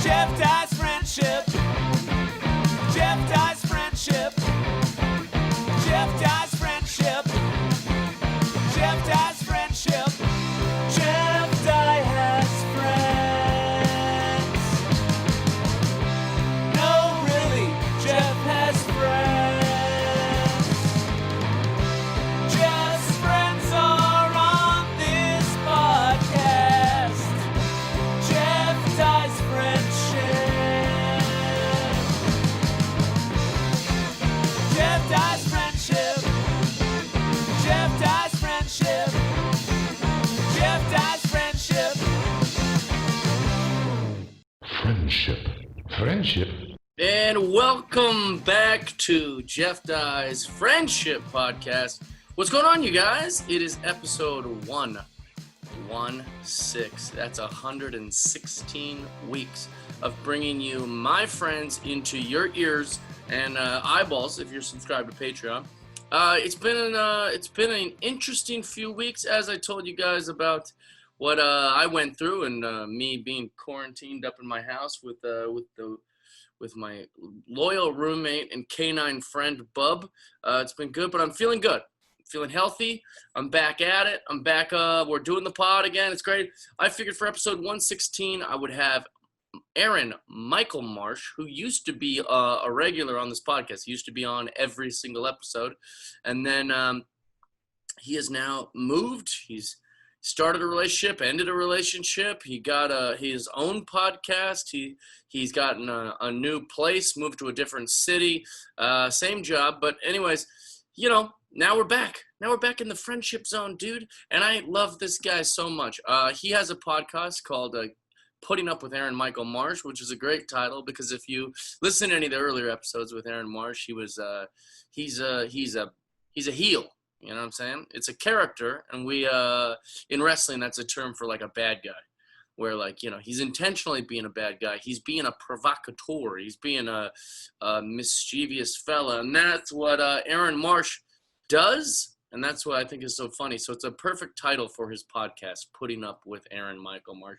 Jeff Dye's friendship. Jeff Dye's friendship. Jeff Dye's friendship. Jeff Dye's friendship. Jeff Dye has friends. No, really, Jeff has friends. Jeff's friends are on this podcast. Jeff Dye's friendship. Jeff Dye's friendship. Jeff Dye's friendship. Jeff Dye's friendship. Friendship. And welcome back to Jeff Dye's Friendship Podcast. What's going on, you guys? It is episode 116. That's 116 weeks of bringing you my friends into your ears and eyeballs if you're subscribed to Patreon. It's been an interesting few weeks, as I told you guys about what I went through and me being quarantined up in my house with my loyal roommate and canine friend Bub. It's been good, but I'm feeling good. I'm feeling healthy. I'm back at it. I'm back. We're doing the pod again. It's great. I figured for episode 116, I would have Aaron Michael Marsh, who used to be a regular on this podcast. He used to be on every single episode. And then he has now moved. He's started a relationship, ended a relationship. He got his own podcast. He's gotten a new place, moved to a different city, same job. But anyways, now we're back. Now we're back in the friendship zone, dude. And I love this guy so much. He has a podcast called Putting Up with Aaron Michael Marsh, which is a great title because if you listen to any of the earlier episodes with Aaron Marsh, he's a heel. You know what I'm saying? It's a character, and we in wrestling, that's a term for like a bad guy, where he's intentionally being a bad guy. He's being a provocateur. He's being a mischievous fella, and that's what Aaron Marsh does. And that's what I think is so funny. So it's a perfect title for his podcast, Putting Up with Aaron Michael Marsh.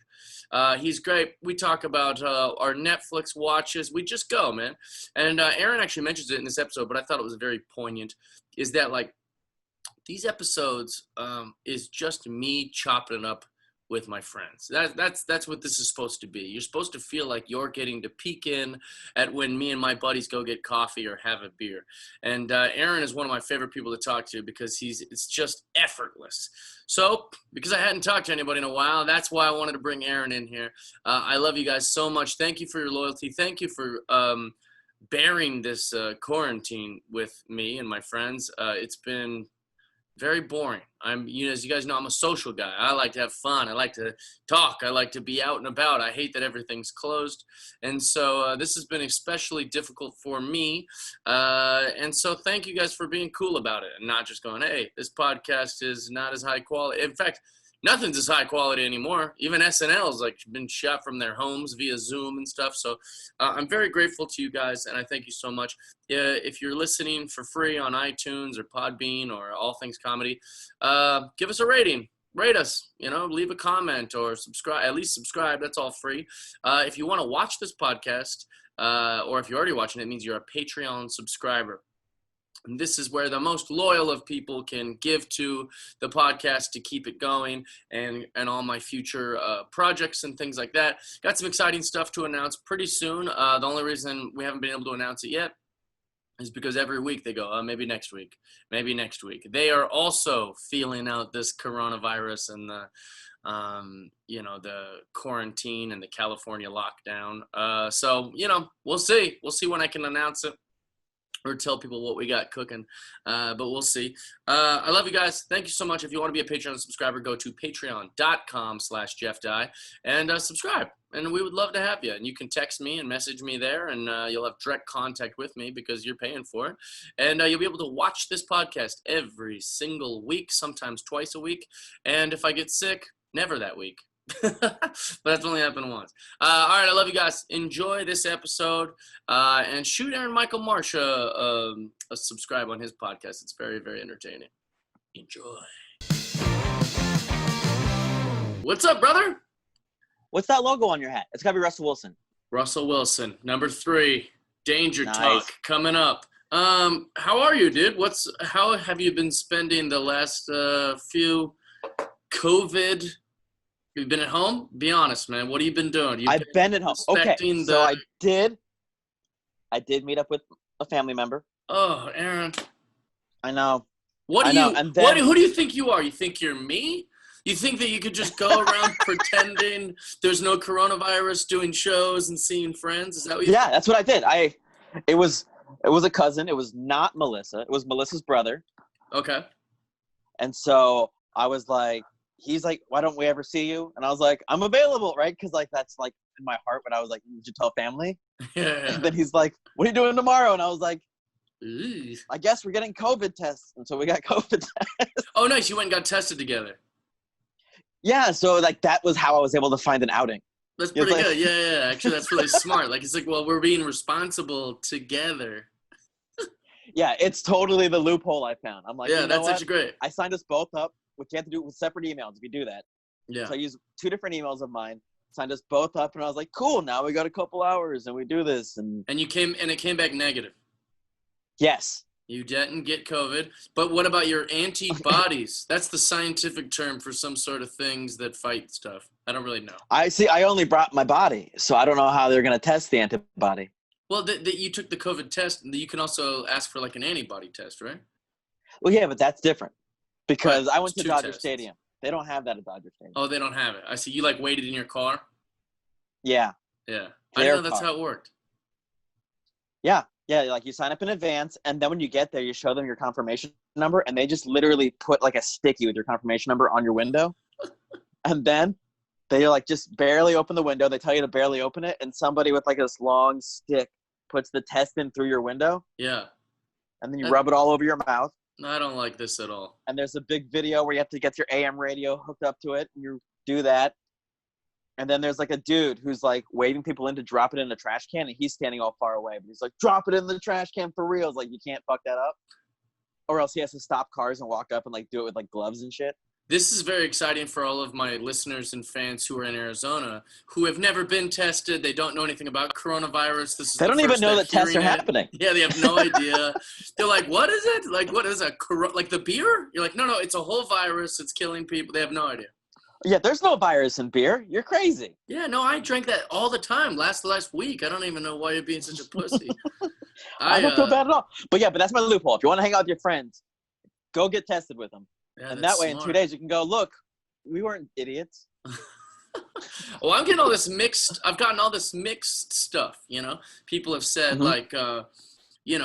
He's great. We talk about our Netflix watches. We just go, man. And Aaron actually mentions it in this episode, but I thought it was very poignant, is that these episodes is just me chopping it up with my friends. That's what this is supposed to be. You're supposed to feel like you're getting to peek in at when me and my buddies go get coffee or have a beer. And Aaron is one of my favorite people to talk to because it's just effortless. So because I hadn't talked to anybody in a while, that's why I wanted to bring Aaron in here. I love you guys so much. Thank you for your loyalty. Thank you for bearing this quarantine with me and my friends. It's been very boring. As you guys know, I'm a social guy. I like to have fun. I like to talk. I like to be out and about. I hate that everything's closed. And so this has been especially difficult for me. And so thank you guys for being cool about it and not just going, hey, this podcast is not as high quality. In fact, nothing's as high quality anymore. Even SNL's been shot from their homes via Zoom and stuff. So I'm very grateful to you guys, and I thank you so much. If you're listening for free on iTunes or Podbean or All Things Comedy, give us a rating. Rate us, leave a comment or subscribe. At least subscribe. That's all free. If you want to watch this podcast, or if you're already watching it, means you're a Patreon subscriber. And this is where the most loyal of people can give to the podcast to keep it going and all my future projects and things like that. Got some exciting stuff to announce pretty soon. The only reason we haven't been able to announce it yet is because every week they go, maybe next week, maybe next week. They are also feeling out this coronavirus and the quarantine and the California lockdown. So we'll see. We'll see when I can announce it or tell people what we got cooking, but we'll see. I love you guys. Thank you so much. If you want to be a Patreon subscriber, go to patreon.com/JeffDye and subscribe. And we would love to have you. And you can text me and message me there, and you'll have direct contact with me because you're paying for it. And you'll be able to watch this podcast every single week, sometimes twice a week. And if I get sick, never that week. But that's only happened once. All right, I love you guys. Enjoy this episode, and shoot Aaron Michael Marsh a subscribe on his podcast. It's very, very entertaining. Enjoy. What's up, brother? What's that logo on your hat? It's got to be Russell Wilson. Russell Wilson, number 3. Danger Nice. Talk coming up. How are you, dude? How have you been spending the last few COVID? You've been at home? Be honest, man. What have you been doing? I've been at home. Okay, so I did meet up with a family member. Oh, Aaron. I know. Who do you think you are? You think you're me? You think that you could just go around pretending there's no coronavirus, doing shows and seeing friends? Is that what you Yeah, that's what I did. It was a cousin. It was not Melissa. It was Melissa's brother. Okay. And so I was like, he's like, why don't we ever see you? And I was like, I'm available, right? Because like that's like in my heart when I was like, would you tell family? Yeah. And then he's like, what are you doing tomorrow? And I was like, Ew. I guess we're getting COVID tests. And so we got COVID tests. Oh, nice. You went and got tested together. Yeah, so like that was how I was able to find an outing. That's pretty good. Yeah. Actually, that's really smart. Like, it's like, well, we're being responsible together. Yeah, it's totally the loophole I found. I'm like, yeah, you know that's what? actually great. I signed us both up, which you have to do with separate emails if you do that. Yeah. So I used 2 different emails of mine, signed us both up, and I was like, cool, now we got a couple hours and we do this. And it came back negative. Yes. You didn't get COVID, but what about your antibodies? That's the scientific term for some sort of things that fight stuff. I don't really know. I only brought my body, so I don't know how they're going to test the antibody. Well, you took the COVID test, and you can also ask for like an antibody test, right? Well, yeah, but that's different because Right. I went It's to 2 Dodger tests. Stadium. They don't have that at Dodger Stadium. Oh, they don't have it. I see. You like waited in your car? Yeah. Yeah. I didn't know that's how it worked. Yeah, like you sign up in advance, and then when you get there, you show them your confirmation number, and they just literally put like a sticky with your confirmation number on your window. And then they like just barely open the window. They tell you to barely open it, and somebody with like this long stick puts the test in through your window, Yeah. and then you rub it all over your mouth. No, I don't like this at all. And there's a big video where you have to get your AM radio hooked up to it, and you do that. And then there's like a dude who's like waving people in to drop it in a trash can, and he's standing all far away. But he's like, drop it in the trash can for real. It's like, you can't fuck that up. Or else he has to stop cars and walk up and like do it with like gloves and shit. This is very exciting for all of my listeners and fans who are in Arizona who have never been tested. They don't know anything about coronavirus. They don't even know that tests are happening. Yeah, they have no idea. They're like, what is it? Like, what is it? Like the beer? You're like, no, it's a whole virus. It's killing people. They have no idea. Yeah, there's no virus in beer. You're crazy. Yeah, no, I drank that all the time last week. I don't even know why you're being such a pussy. I don't feel bad at all. But yeah, but that's my loophole. If you want to hang out with your friends, go get tested with them. Yeah, and that way in 2 days you can go, look, we weren't idiots. Well, I've gotten all this mixed stuff, you know. People have said like you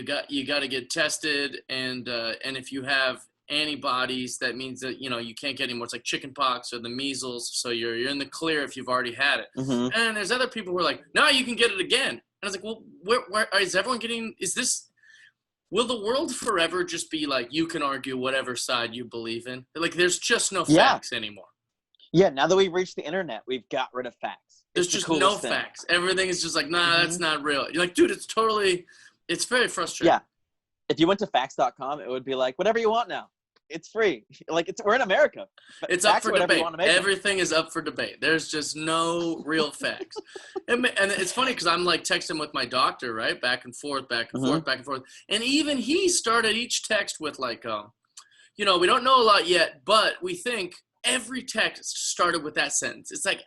got to get tested, and if you have antibodies, that means that you can't get anymore. It's like chicken pox or the measles, so you're in the clear if you've already had it. And there's other people who are like, no, you can get it again. And I was like, well, where is everyone getting? Will the world forever just be like you can argue whatever side you believe in? Like there's just no facts anymore. Yeah, now that we've reached the internet, we've got rid of facts. There's just no facts. Everything is just like, nah, that's not real. You're like, dude, it's very frustrating. Yeah. If you went to facts.com, it would be like, whatever you want now. It's free. Like we're in America. It's up for debate. Everything is up for debate. There's just no real facts. And it's funny because I'm like texting with my doctor, right? Back and forth. And even he started each text with like, we don't know a lot yet, but we think every text started with that sentence. It's like,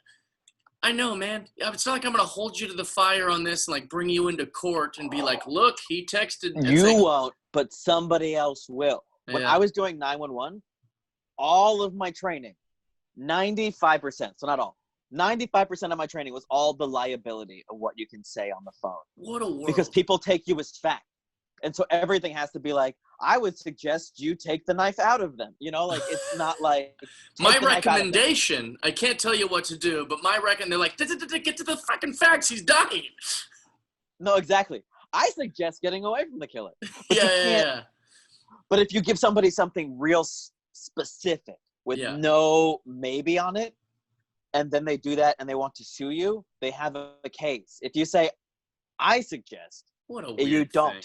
I know, man. It's not like I'm going to hold you to the fire on this and like bring you into court and be like, look, he texted. You won't, but somebody else will. When I was doing 911, all of my training, 95%, so not all, 95% of my training was all the liability of what you can say on the phone. What a world. Because people take you as fact. And so everything has to be like, I would suggest you take the knife out of them. Like it's not like. My recommendation, I can't tell you what to do, but they're like, get to the fucking facts, he's dying. No, exactly. I suggest getting away from the killer. Yeah. But if you give somebody something real specific with no maybe on it, and then they do that and they want to sue you, they have a case. If you say, I suggest, what a weird you don't. Thing.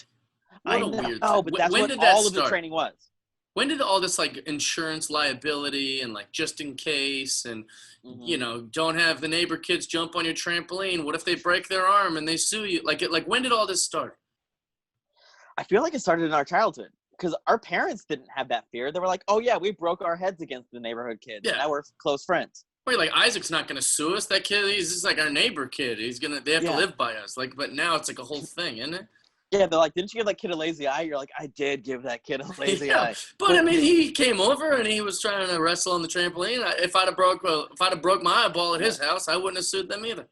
What a weird thing. But that's what all of the training was. When did all this like insurance liability and like just in case and don't have the neighbor kids jump on your trampoline? What if they break their arm and they sue you? Like when did all this start? I feel like it started in our childhood because our parents didn't have that fear. They were like, oh yeah, we broke our heads against the neighborhood kids. Yeah. And now we're close friends. Wait, like Isaac's not gonna sue us. That kid, he's just like our neighbor kid. They have to live by us. Like, but now it's like a whole thing, isn't it? Yeah, they're like, didn't you give that kid a lazy eye? You're like, I did give that kid a lazy eye. But I mean, he came over and he was trying to wrestle on the trampoline. If I'd have broke my eyeball at his house, I wouldn't have sued them either.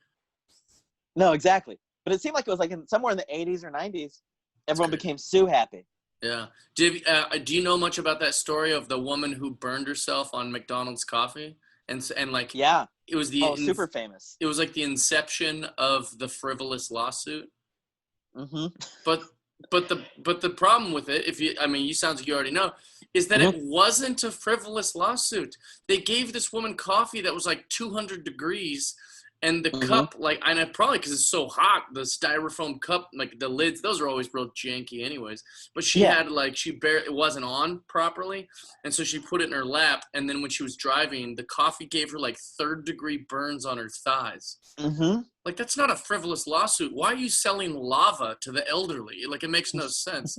No, exactly. But it seemed like it was like somewhere in the 80s or 90s, everyone became sue happy. Yeah. Do you know much about that story of the woman who burned herself on McDonald's coffee? And like, yeah, it was super famous. It was like the inception of the frivolous lawsuit. Mm-hmm. But the problem with it, you sounds like you already know, is that it wasn't a frivolous lawsuit. They gave this woman coffee that was like 200 degrees, and the cup, and I probably because it's so hot, the styrofoam cup, like the lids, those are always real janky, anyways. But she had it wasn't on properly, and so she put it in her lap, and then when she was driving, the coffee gave her like 3rd-degree burns on her thighs. Mm-hmm. Like, that's not a frivolous lawsuit. Why are you selling lava to the elderly? Like, it makes no sense.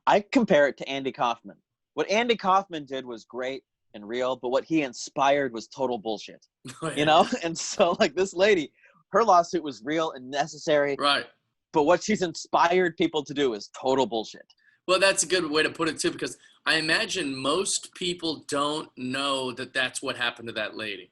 I compare it to Andy Kaufman. What Andy Kaufman did was great and real, but what he inspired was total bullshit. And so like this lady, her lawsuit was real and necessary. Right. But what she's inspired people to do is total bullshit. Well, that's a good way to put it too, because I imagine most people don't know that that's what happened to that lady.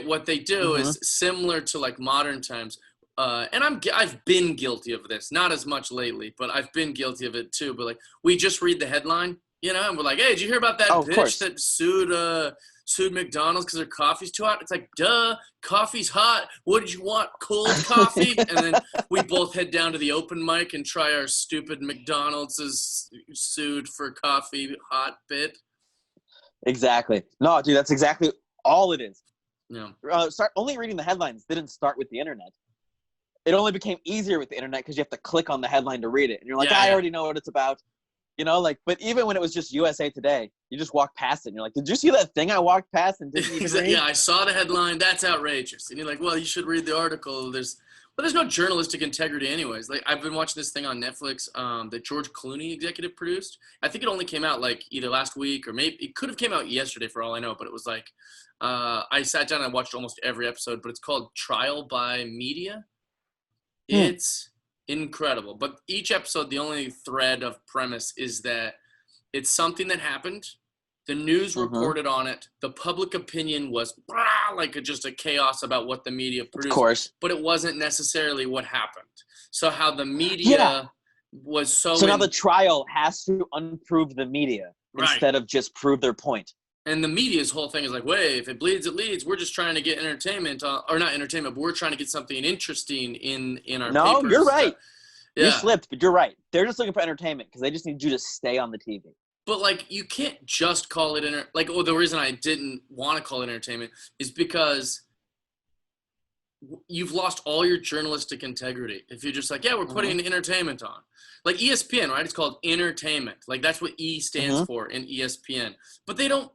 What they do is similar to like modern times. And I've been guilty of this, not as much lately, but I've been guilty of it too. But like, we just read the headline, and we're like, hey, did you hear about that bitch that sued McDonald's because their coffee's too hot? It's like, duh, coffee's hot. What did you want? Cold coffee? And then we both head down to the open mic and try our stupid McDonald's is sued for coffee hot bit. Exactly. No, dude, that's exactly all it is. Yeah. Only reading the headlines didn't start with the internet. It only became easier with the internet because you have to click on the headline to read it. And you're like, I already know what it's about. But even when it was just USA Today, you just walk past it and you're like, did you see that thing I walked past and didn't even read? Yeah, I saw the headline. That's outrageous. And you're like, well, you should read the article. There's no journalistic integrity anyways. Like, I've been watching this thing on Netflix that George Clooney executive produced. I think it only came out like either last week or maybe it could have came out yesterday for all I know, but it was like, I sat down and I watched almost every episode, but it's called Trial by Media. It's incredible. But each episode, the only thread of premise is that it's something that happened. The news reported on it. The public opinion was just a chaos about what the media produced. Of course. But it wasn't necessarily what happened. So how the media was so now the trial has to unprove the media instead of just prove their point. And the media's whole thing is like, wait, if it bleeds, it leads. We're just trying to get entertainment, or not entertainment, but we're trying to get something interesting in our papers. No, you're right. Yeah. You slipped, but you're right. They're just looking for entertainment because they just need you to stay on the TV. But, like, you can't just call it the reason I didn't want to call it entertainment is because you've lost all your journalistic integrity. If you're just like, yeah, we're putting entertainment on. Like ESPN, right? It's called entertainment. Like, that's what E stands for in ESPN. But they don't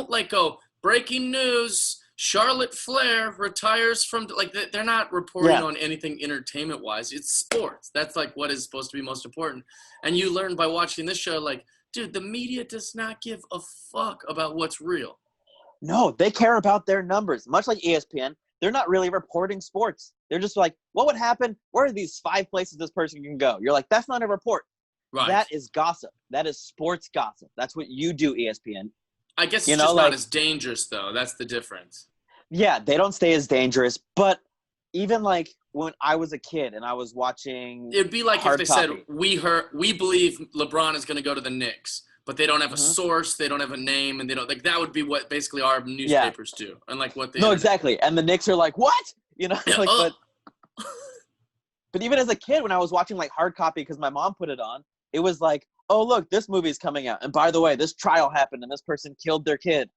like go, breaking news, Charlotte Flair retires from, like, they're not reporting on anything entertainment-wise. It's sports. That's, like, what is supposed to be most important. And you learn by watching this show, like, dude, the media does not give a fuck about what's real. No, they care about their numbers. Much like ESPN, they're not really reporting sports. They're just like, what would happen? Where are these 5 places this person can go? You're like, that's not a report. Right. That is gossip. That is sports gossip. That's what you do, ESPN. I guess it's just not as dangerous, though. That's the difference. Yeah, they don't stay as dangerous. But even like when I was a kid and I was watching, it'd be like if they said, we believe LeBron is going to go to the Knicks, but they don't have a source, they don't have a name, and they don't, like, that would be what basically our newspapers do. And like what they exactly. And the Knicks are like, what? But even as a kid, when I was watching like hard copy because my mom put it on, it was like, oh, look, this movie's coming out. And by the way, this trial happened and this person killed their kid.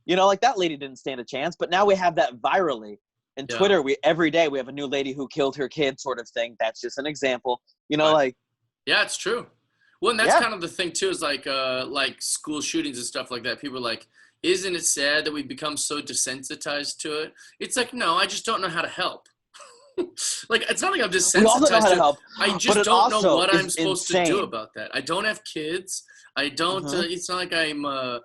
Like that lady didn't stand a chance. But now we have that virally. And Twitter, every day we have a new lady who killed her kid sort of thing. That's just an example. Yeah, it's true. Well, and that's Yeah. kind of the thing too, is like school shootings and stuff like that. People are like, isn't it sad that we become so desensitized to it? It's like, no, I just don't know how to help. Like, it's not like I'm We all don't know desensitized how to to it. help, I but just it don't know also what I'm is supposed to do insane. about that. I don't have kids. I don't, Mhm. it's not like I'm a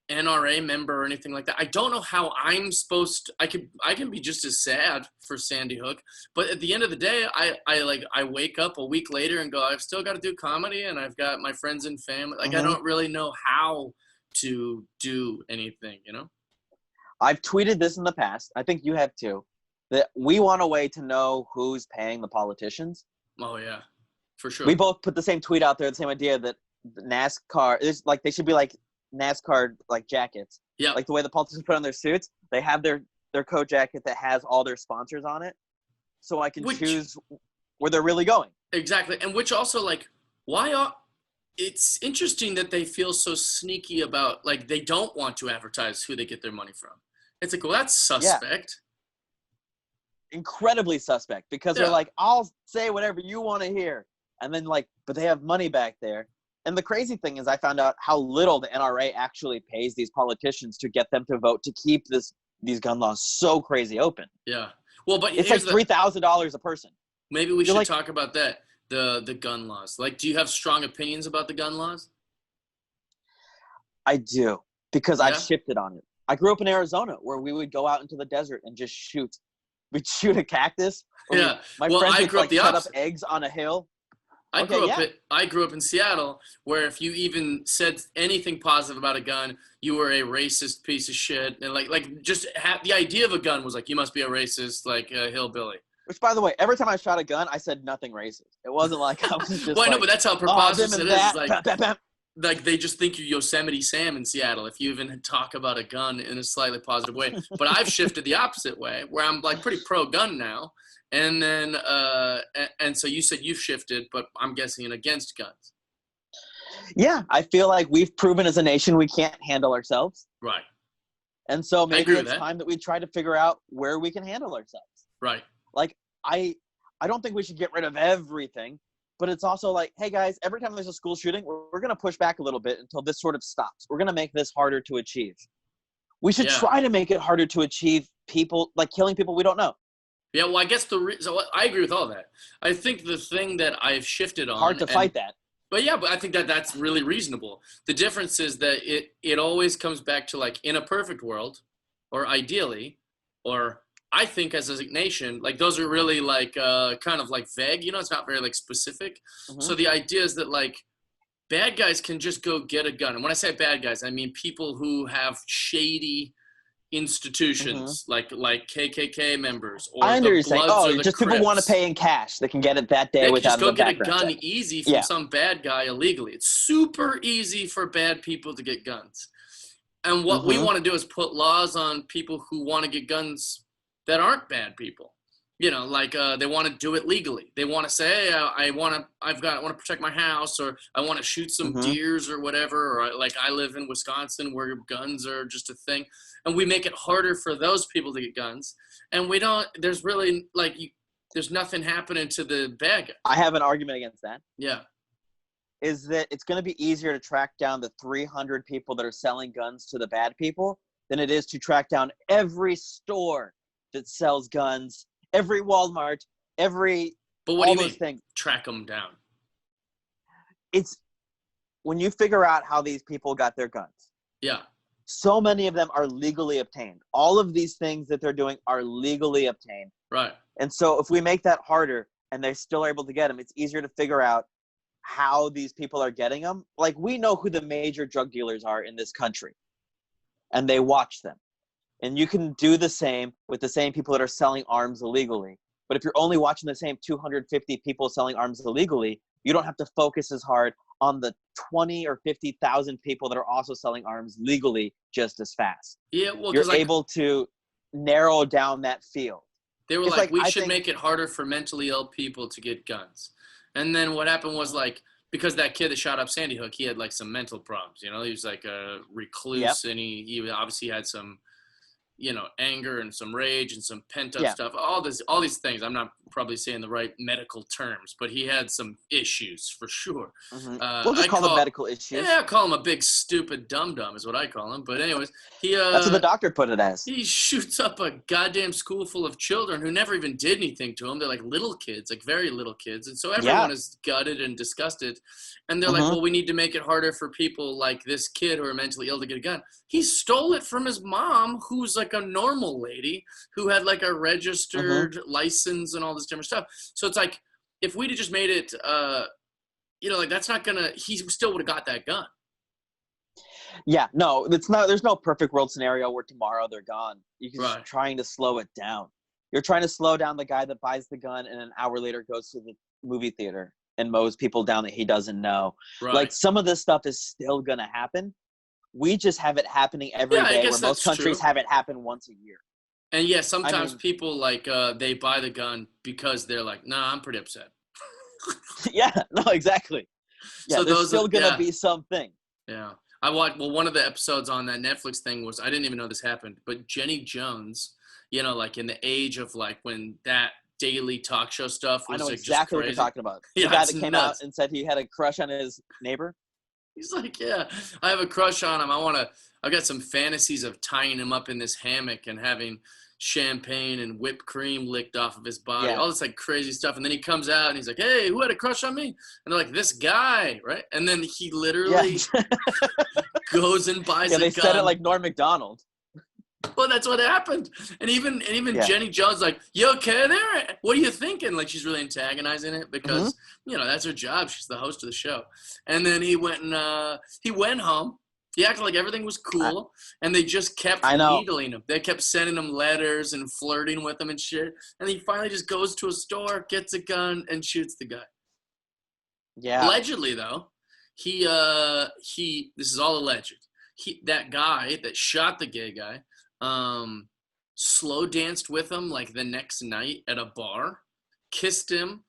NRA member or anything like that. I don't know how I'm supposed to, I can be just as sad for Sandy Hook, but at the end of the day, I wake up a week later and go, I've still got to do comedy and I've got my friends and family. Like, I Mhm. don't really know how to do anything, you know? I've tweeted this in the past. I think you have too. That we want a way to know who's paying the politicians. Oh yeah, for sure. We both put the same tweet out there, the same idea that NASCAR is like, they should be like NASCAR like jackets. Yeah. Like the way the politicians put on their suits, they have their coat jacket that has all their sponsors on it, so I can choose where they're really going. Exactly, and which also, like, it's interesting that they feel so sneaky about, like, they don't want to advertise who they get their money from. It's like, well, that's suspect. Incredibly suspect, because they're like, I'll say whatever you want to hear, and then like, but they have money back there. And the crazy thing is, I found out how little the NRA actually pays these politicians to get them to vote to keep these gun laws so crazy open. Yeah. Well, but it's like $3,000 a person. Maybe we should talk about that. The gun laws. Like, do you have strong opinions about the gun laws? I do, because I've shifted on it. I grew up in Arizona, where we would go out into the desert and just shoot. We'd shoot a cactus. Yeah. My friends would like set up opposite. eggs on a hill. I grew up in Seattle, where if you even said anything positive about a gun, you were a racist piece of shit. And like just the idea of a gun was like, you must be a racist, like a hillbilly. Which, by the way, every time I shot a gun, I said nothing racist. It wasn't like I was just well, I know, but that's how preposterous it is. Like, like they just think you're Yosemite Sam in Seattle if you even talk about a gun in a slightly positive way. But I've shifted the opposite way, where I'm like pretty pro-gun now. And then, and so you said you've shifted, but I'm guessing against guns. Yeah, I feel like we've proven as a nation we can't handle ourselves. Right. And so maybe it's time that we try to figure out where we can handle ourselves. Right. Like, I don't think we should get rid of everything, but it's also like, hey guys, every time there's a school shooting, we're going to push back a little bit until this sort of stops. We're going to make this harder to achieve. We should try to make it harder to achieve people, like killing people we don't know. Yeah, well, I guess so I agree with all that. I think the thing that I've shifted on. Hard to fight that. But yeah, but I think that that's really reasonable. The difference is that it always comes back to, like, in a perfect world, or ideally, or I think as a nation, like, those are really like kind of like vague, you know, it's not very like specific. Mm-hmm. So the idea is that, like, bad guys can just go get a gun. And when I say bad guys, I mean people who have shady institutions, like KKK members, or I understand. Oh, just Crips. People want to pay in cash. They can get it that day without the background check. They just go get a gun easy from some bad guy illegally. It's super easy for bad people to get guns. And what we want to do is put laws on people who want to get guns that aren't bad people. You know, like they want to do it legally. They want to say, hey, I want to protect my house, or I want to shoot some deers or whatever. Or like I live in Wisconsin, where guns are just a thing, and we make it harder for those people to get guns. And we don't. There's really there's nothing happening to the bad guy. I have an argument against that. Yeah, is that it's going to be easier to track down the 300 people that are selling guns to the bad people than it is to track down every store that sells guns. Every Walmart, But what do you mean? Things. Track them down. It's when you figure out how these people got their guns. Yeah. So many of them are legally obtained. All of these things that they're doing are legally obtained. Right. And so if we make that harder and they still are able to get them, it's easier to figure out how these people are getting them. Like, we know who the major drug dealers are in this country, and they watch them. And you can do the same with the same people that are selling arms illegally. But if you're only watching the same 250 people selling arms illegally, you don't have to focus as hard on the 20 or 50,000 people that are also selling arms legally just as fast. Yeah, well, you're able to narrow down that field. They were like, we should make it harder for mentally ill people to get guns. And then what happened was, like, because that kid that shot up Sandy Hook, he had like some mental problems. You know, he was like a recluse, and he obviously had some, you know, anger and some rage and some pent up stuff. All these things. I'm not probably saying the right medical terms, but he had some issues for sure. We'll just call them medical issues. Yeah, I call him a big stupid dum-dum is what I call him. But anyways, That's what the doctor put it as. he shoots up a goddamn school full of children who never even did anything to him. They're like little kids, like very little kids. And so everyone is gutted and disgusted. And they're like, well, we need to make it harder for people like this kid who are mentally ill to get a gun. He stole it from his mom, who's like a normal lady, who had like a registered license and all this different stuff. So it's like, if we'd have just made it, like that's not gonna, he still would have got that gun. Yeah, no, there's no perfect world scenario where tomorrow they're gone. You're just trying to slow it down. You're trying to slow down the guy that buys the gun and an hour later goes to the movie theater and mows people down that he doesn't know. Right. Like, some of this stuff is still going to happen. We just have it happening every day, where most countries have it happen once a year. And yeah, sometimes people like they buy the gun because they're like, nah, I'm pretty upset. Yeah, no, exactly. Yeah, so there's still going to be something. Yeah. I watched, one of the episodes on that Netflix thing was, I didn't even know this happened, but Jenny Jones, like in the age of like when that daily talk show stuff was, I know like, exactly just what you're talking about. Yeah, the guy that came out and said he had a crush on his neighbor. He's like, yeah, I have a crush on him. I got some fantasies of tying him up in this hammock and having champagne and whipped cream licked off of his body, all this like crazy stuff. And then he comes out and he's like, hey, who had a crush on me? And they're like, this guy, right? And then he literally goes and buys a gun. They said it like Norm Macdonald. Well, that's what happened. And even Jenny Jones, like, you okay there? What are you thinking? Like, she's really antagonizing it because, that's her job. She's the host of the show. And then he went home. He acted like everything was cool, and they just kept needling him. They kept sending him letters and flirting with him and shit. And he finally just goes to a store, gets a gun, and shoots the guy. Yeah. Allegedly, though, he this is all alleged. That guy that shot the gay guy, slow danced with him like the next night at a bar, kissed him.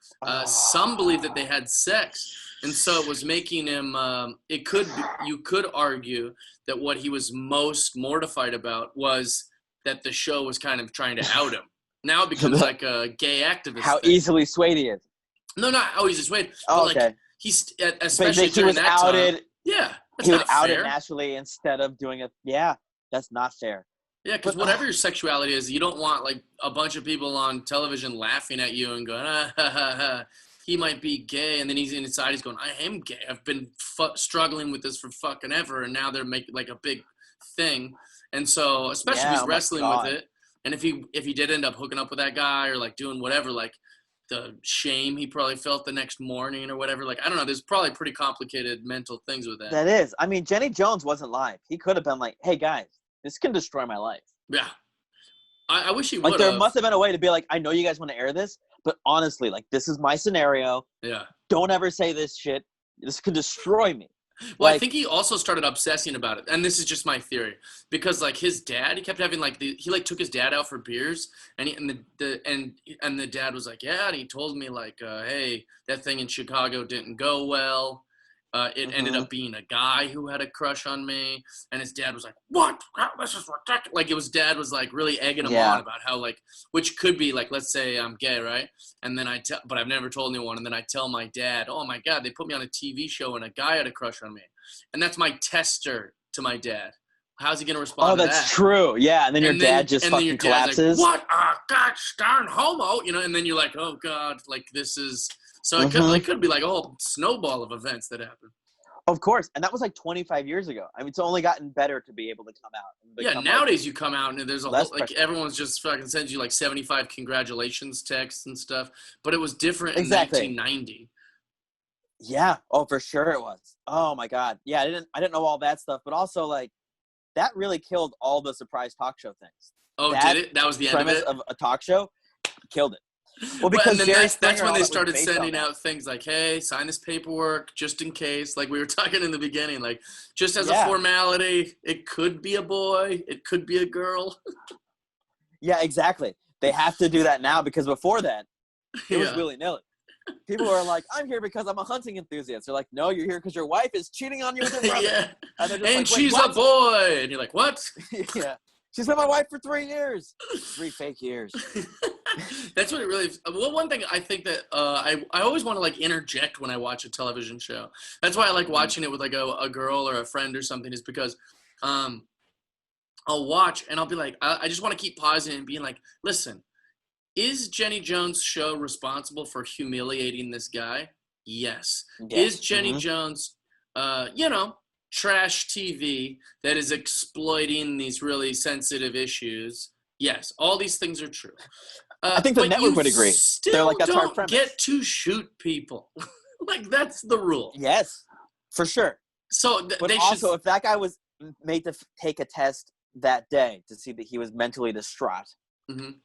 Some believe that they had sex. And so it was making him, you could argue that what he was most mortified about was that the show was kind of trying to out him. Now it becomes like a gay activist How thing. easily swayed he is. No, not how easily swayed. But like, he's, especially he during was that outed, time. Yeah, that's he was not outed fair. naturally instead of doing it. Yeah, that's not fair. Yeah, because whatever your sexuality is, you don't want like a bunch of people on television laughing at you and going, ha, ha, ha. He might be gay, and then he's inside. He's going, I am gay. I've been struggling with this for fucking ever, and now they're making like a big thing. And so, especially if he's wrestling with it, and if he did end up hooking up with that guy or like doing whatever, like the shame he probably felt the next morning or whatever. Like, I don't know. There's probably pretty complicated mental things with that. That is. I mean, Jenny Jones wasn't lying. He could have been like, hey guys, this can destroy my life. Yeah. I wish he would. Like, there must have been a way to be like, I know you guys want to air this, but honestly, like, this is my scenario. Yeah. Don't ever say this shit. This could destroy me. Well, I think he also started obsessing about it, and this is just my theory, because like his dad, he kept having like he like took his dad out for beers, and the dad was like, yeah, and he told me like, hey, that thing in Chicago didn't go well. It ended up being a guy who had a crush on me, and his dad was like, what? This is ridiculous. Like, dad was like really egging him on about how like, which could be like, let's say I'm gay, right? And then but I've never told anyone. And then I tell my dad, oh my God, they put me on a TV show and a guy had a crush on me. And that's my tester to my dad. How's he going to respond to that? Oh, that's true. Yeah. And then your dad just fucking collapses. Like, what? Gosh darn homo. And then you're like, oh God, like this is. So it could be like a whole snowball of events that happen. Of course. And that was like 25 years ago. I mean, it's only gotten better to be able to come out. Yeah, nowadays you come out and there's a whole, like everyone's just fucking sends you like 75 congratulations texts and stuff. But it was different in 1990. Yeah. Oh, for sure it was. Oh my God. Yeah, I didn't know all that stuff. But also like that really killed all the surprise talk show things. Oh, did it? That was the end of it? Of a talk show killed it. Well, because that's when they started sending out things like, hey, sign this paperwork just in case. Like we were talking in the beginning, like just as a formality, it could be a boy, it could be a girl. Yeah, exactly. They have to do that now because before that, it was willy-nilly. People are like, I'm here because I'm a hunting enthusiast. They're like, no, you're here because your wife is cheating on you with your brother. Yeah. And like, she's a boy. And you're like, what? Yeah. She's been my wife for 3 years. 3 fake years. That's what it really is. Well, one thing I think that I always want to like interject when I watch a television show. That's why I like watching it with like a girl or a friend or something, is because um, I'll watch and I'll be like, I just want to keep pausing and being like, listen, is Jenny Jones' show responsible for humiliating this guy? Yes. Yes. Is Jenny Jones, trash TV that is exploiting these really sensitive issues? Yes. All these things are true. I think the but network you would agree. Still They're like, that's our don't premise. get to shoot people. Like, that's the rule. Yes, for sure. So But they also, should. if that guy was made to take a test that day to see that he was mentally distraught, Mhm.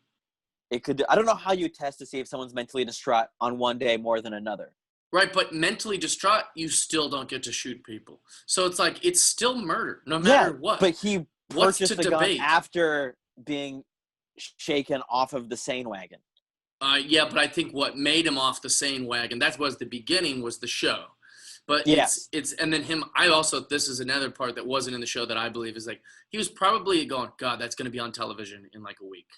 it could. I don't know how you test to see if someone's mentally distraught on one day more than another. Right, but mentally distraught, you still don't get to shoot people. So it's like, it's still murder, no matter what. But he What's purchased to the gun debate? after being shaken off of the sane wagon. Yeah, but I think what made him off the sane wagon, that was the beginning, was the show. But Yes. it's and then him, I also, this is another part that wasn't in the show that I believe is like, he was probably going, God, that's going to be on television in like a week.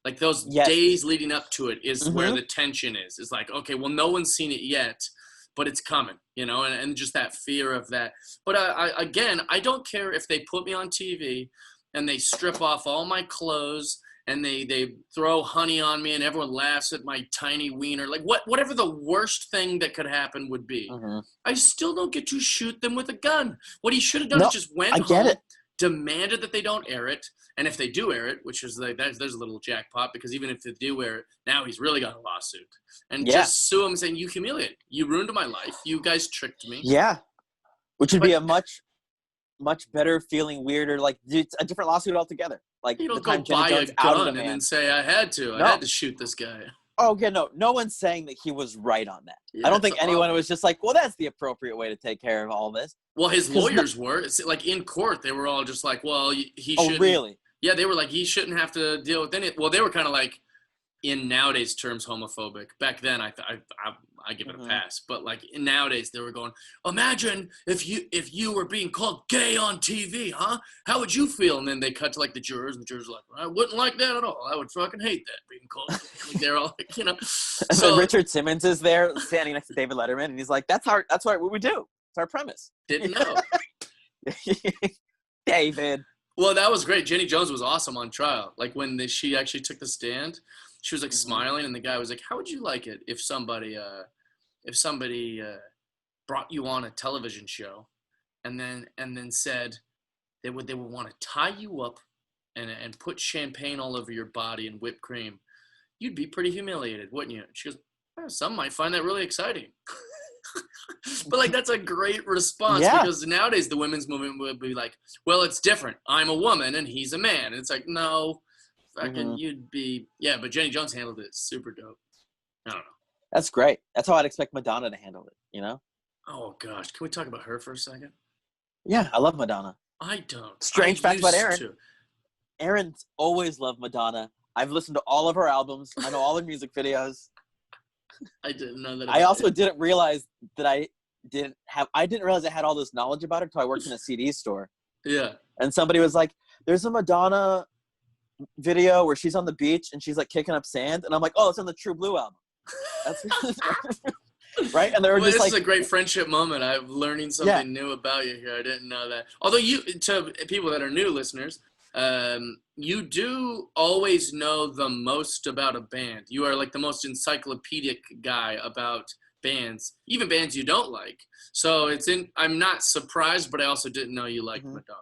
Like those days leading up to it is where the tension is. It's like, okay, well, no one's seen it yet, but it's coming, and just that fear of that. But I don't care if they put me on TV and they strip off all my clothes and they throw honey on me and everyone laughs at my tiny wiener. Like whatever the worst thing that could happen would be. I still don't get to shoot them with a gun. What he should have done is just went home, demanded that they don't air it. And if they do air it, which is like, there's a little jackpot, because even if they do air it, now he's really got a lawsuit. And just sue him saying, you humiliated, you ruined my life, you guys tricked me. Yeah. Which would be a much better feeling, weirder, like it's a different lawsuit altogether. Like you don't the time go buy Jenny Jones a gun outed and a man. then say, I had to shoot this guy. Oh, yeah, no one's saying that he was right on that. Yeah, I don't think anyone was just like, well, that's the appropriate way to take care of all this. Well, his lawyers were. It's like in court, they were all just like, well, he shouldn't. Oh, really? Yeah, they were like, he shouldn't have to deal with any. Well, they were kind of like, in nowadays terms, homophobic. Back then, I give it a pass. But like nowadays, they were going, imagine if you were being called gay on TV, huh? How would you feel? And then they cut to like the jurors, and the jurors were like, I wouldn't like that at all. I would fucking hate that being called. Like, they're all like, So Richard Simmons is there standing next to David Letterman, and he's like, that's what we do. It's our premise. Didn't know. David. Well, that was great. Jenny Jones was awesome on trial. Like when she actually took the stand, she was like smiling, and the guy was like, how would you like it if somebody brought you on a television show and then said they would want to tie you up and put champagne all over your body and whipped cream? You'd be pretty humiliated, wouldn't you? She goes, some might find that really exciting. But like, that's a great response, because nowadays the women's movement would be like, well, it's different. I'm a woman and he's a man. And it's like, no, fucking you'd be, but Jenny Jones handled it super dope. I don't know. That's great. That's how I'd expect Madonna to handle it, Oh gosh, can we talk about her for a second? Yeah, I love Madonna. I don't. Strange fact about Aaron. Aaron's always loved Madonna. I've listened to all of her albums. I know all her music videos. I didn't know that. I also didn't realize that I didn't realize I had all this knowledge about her until I worked in a CD store. Yeah. And somebody was like, there's a Madonna video where she's on the beach and she's like kicking up sand. And I'm like, oh, it's on the True Blue album. That's right. And they were just this like, is a great friendship moment. I'm learning something new about you here. I didn't know that. Although to people that are new listeners, you do always know the most about a band. You are like the most encyclopedic guy about bands, even bands you don't like. So I'm not surprised, but I also didn't know you liked Madonna.